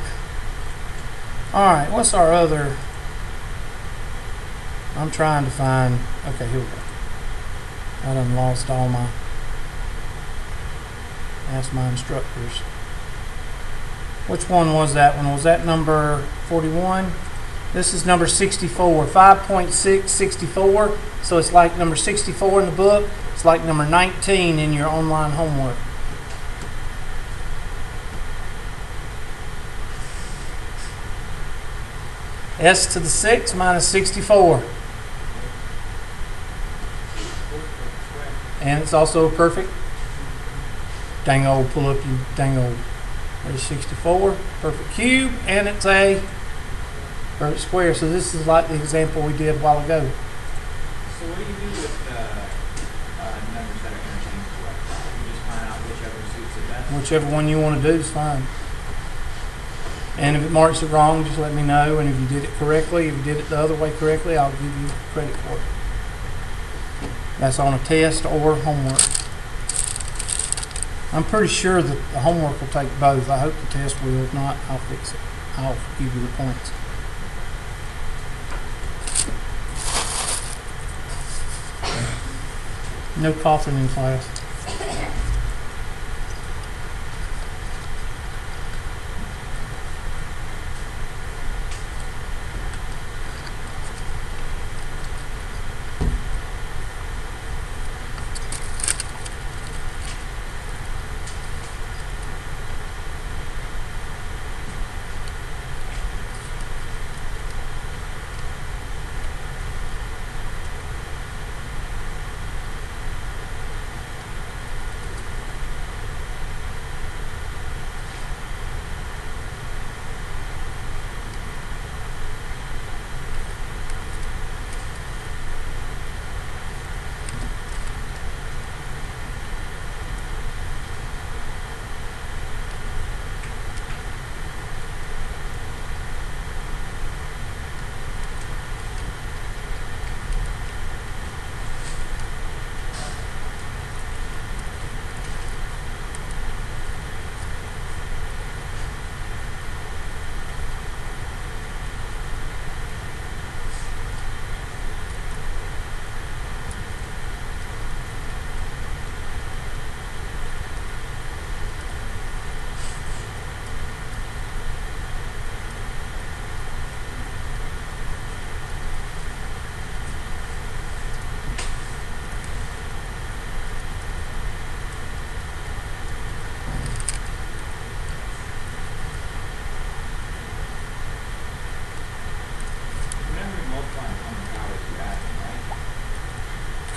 Alright, what's our other? I'm trying to find. Okay, here we go. I done lost all my. Ask my instructors. Which one was that one? Was that number 41? This is number 64. 5.664. So it's like number 64 in the book. It's like number 19 in your online homework. S to the 6 minus 64. And it's also a perfect. Dang old, pull up you dang old. There's 64, perfect cube, and it's a perfect square. So this is like the example we did a while ago. So what do you do with numbers that are interchangeable? You just find out whichever suits it best? Whichever one you want to do is fine. And if it marks it wrong, just let me know. And if you did it correctly, if you did it the other way correctly, I'll give you credit for it. That's on a test or homework. I'm pretty sure that the homework will take both. I hope the test will. If not, I'll fix it. I'll give you the points. No coughing in class.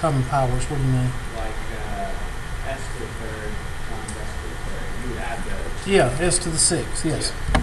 Common powers, what do you mean? Like s to the third times s to the third. You would add those. Yeah, s to the 6, yes. Yeah.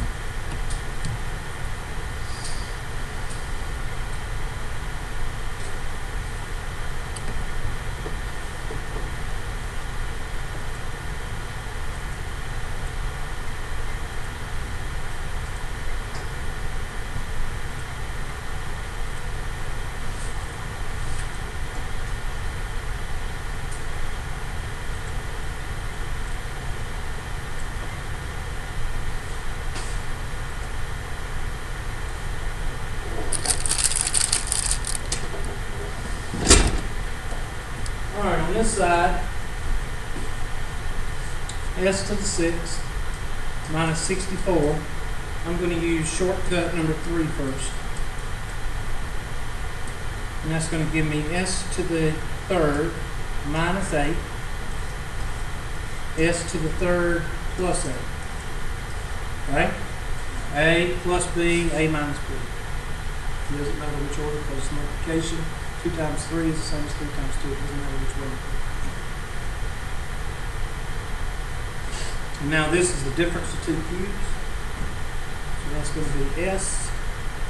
this side, s to the 6th minus 64. I'm going to use shortcut number 3 first. And that's going to give me s to the 3rd minus 8, s to the 3rd plus 8. Right? A plus b, a minus b. It doesn't matter which order because it's multiplication. 2 times 3 is the same as 3 times 2. It doesn't matter which way. And now this is the difference of 2 cubes. So that's going to be s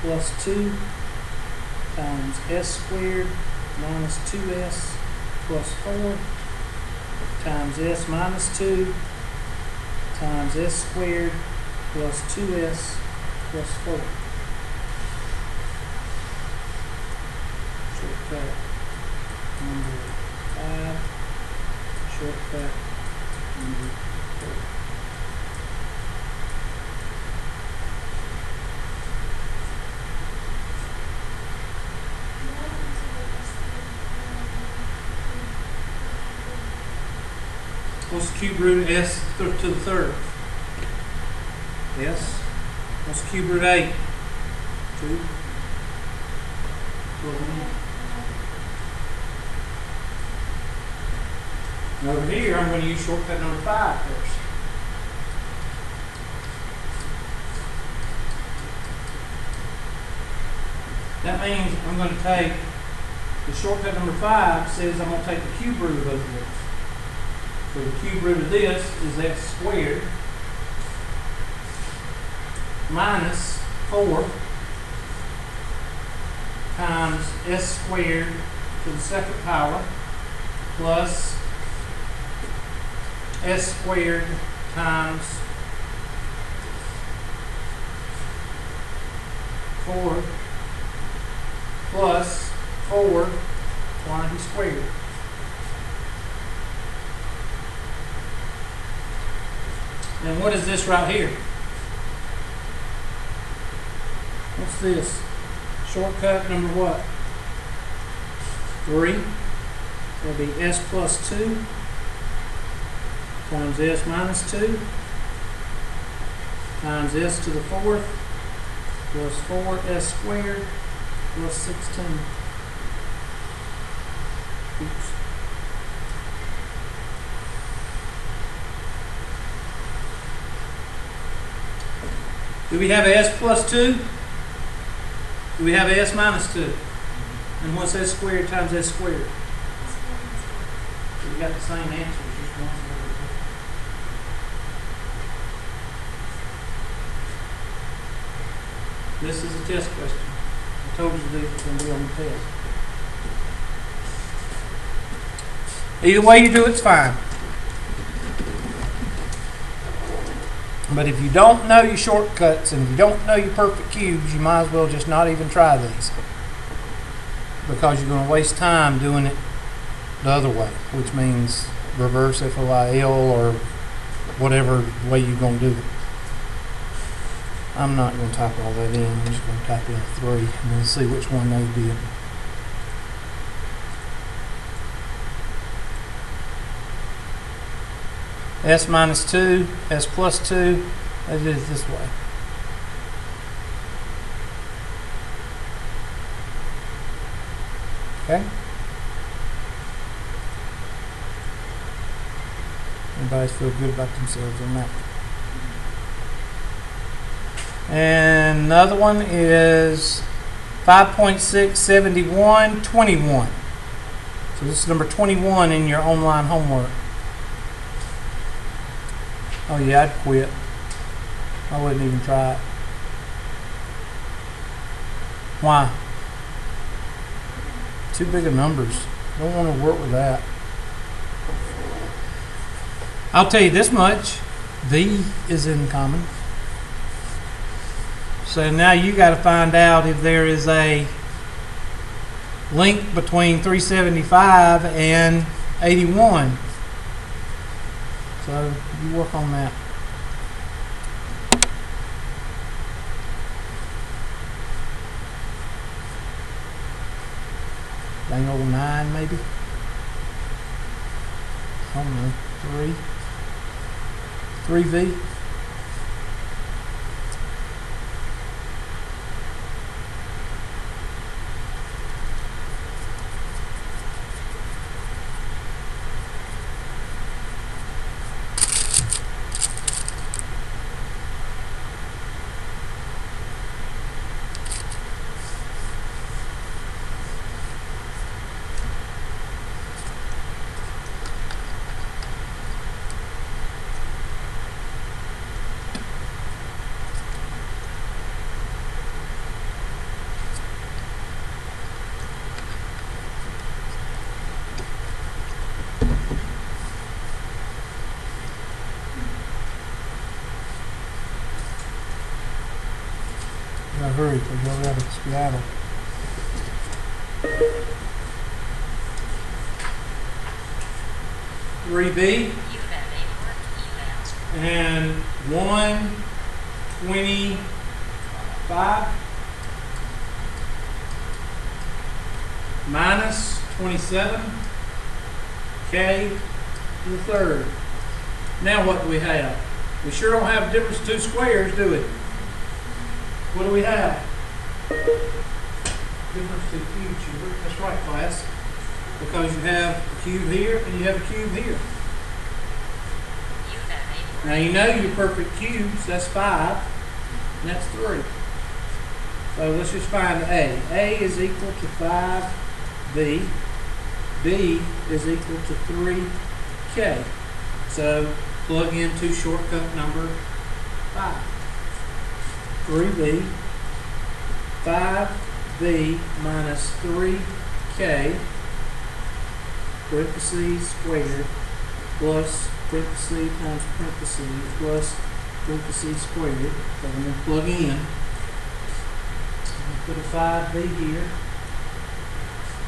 plus 2 times s squared minus 2s plus 4 times s minus 2 times s squared plus 2s plus 4. Shortcut number 5. Shortcut number 4. What's the cube root of s to the 3rd? S. What's the cube root of 8? 2. And over here, I'm going to use shortcut number 5 first. That means I'm going to take the shortcut number 5 says I'm going to take the cube root of both of those. So the cube root of this is s squared minus 4 times s squared to the 2nd power plus s squared times 4 plus 4 quantity squared. And what is this right here? What's this? Shortcut number what? 3. It'll be s plus 2 times s minus 2 times s to the 4th plus 4s squared plus 16. Oops. Do we have a s plus 2? Do we have a s minus 2? And what's s squared times s squared? So we got the same answers, just one. This is a test question. I told you this was going to be on the test. Either way you do it's fine. But if you don't know your shortcuts and if you don't know your perfect cubes, you might as well just not even try these. Because you're going to waste time doing it the other way, which means reverse FOIL or whatever way you're going to do it. I'm not going to type all that in. I'm just going to type in 3 and then see which one they did. S minus 2, S plus 2, they did it this way. Okay? Everybody's feel good about themselves on that. And another one is 5.67121. So this is number 21 in your online homework. Oh yeah, I'd quit. I wouldn't even try it. Why? Too big of numbers. Don't want to work with that. I'll tell you this much. V is in common. So now you got to find out if there is a link between 375 and 81. So you work on that. Dang old 9 maybe. I don't know, 3V. Gotta hurry because you're out of skedaddle. Three B and 125 minus 27 K to the third. Now what do we have? We sure don't have a difference of two squares, do we? What do we have? Difference to cubes here. That's right, class. Because you have a cube here and you have a cube here. Now you know your perfect cubes, that's 5, and that's 3. So let's just find A. A is equal to 5B. B is equal to 3K. So plug into shortcut number 5. 3B, 5B minus 3K, parentheses squared, plus parentheses times parentheses, plus parentheses squared. So I'm going to plug in. I'm going to put a 5B here,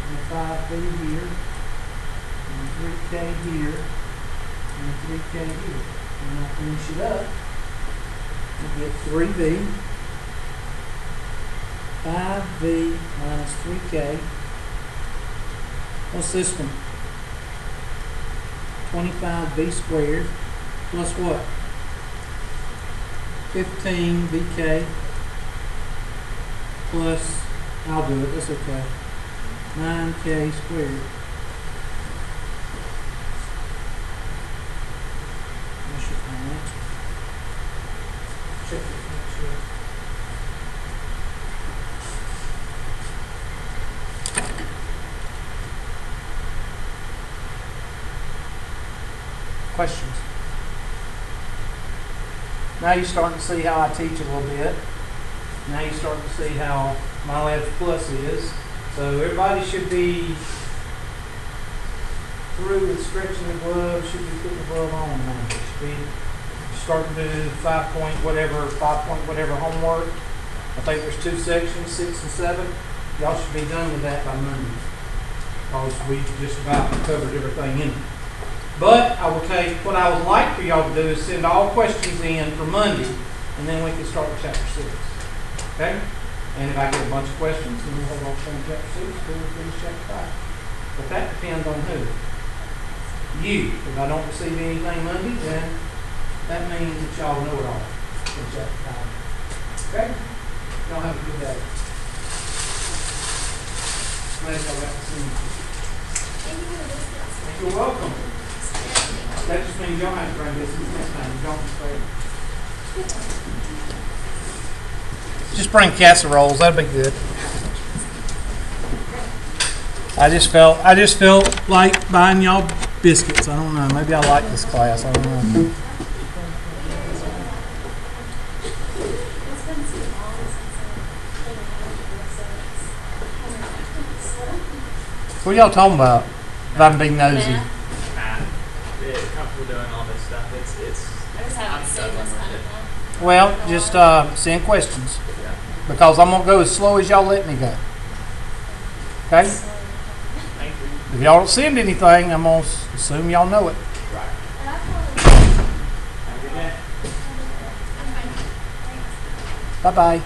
and a 5B here, and a 3K here, and a 3K here. And I'll finish it up. We get 3B, 5B minus 3K. What's this one? 25B squared plus what? 15BK plus, I'll do it, that's okay, 9K squared. I should find that. Check it, make sure. Questions? Now you're starting to see how I teach a little bit. Now you're starting to see how my lab's plus is. So everybody should be through with stretching the glove, should be putting the glove on now. Should be starting to do 5 point whatever homework. I think there's 2 sections, 6 and 7. Y'all should be done with that by Monday, because we just about covered everything in it. But I will take, what I would like for y'all to do is send all questions in for Monday, and then we can start with chapter 6. Okay? And if I get a bunch of questions, then we'll hold off on chapter 6 until we finish chapter 5. But that depends on who? You. If I don't receive anything Monday, then that means that y'all know it all in chapter 5. Okay? Y'all have a good day. Glad y'all got to see me. You're welcome. That just means y'all have to bring this next time. You don't spare. Just bring casseroles. That'd be good. I just felt like buying y'all biscuits. I don't know. Maybe I like this class. I don't know. What are y'all talking about? If I'm being nosy. Math. Comfortable doing all this stuff. I just haven't seen this kind of thing. Well, just send questions. Yeah. Because I'm going to go as slow as y'all let me go. Okay? Thank you. If y'all don't send anything, I'm going to assume y'all know it. Right. Have a good day. Bye-bye.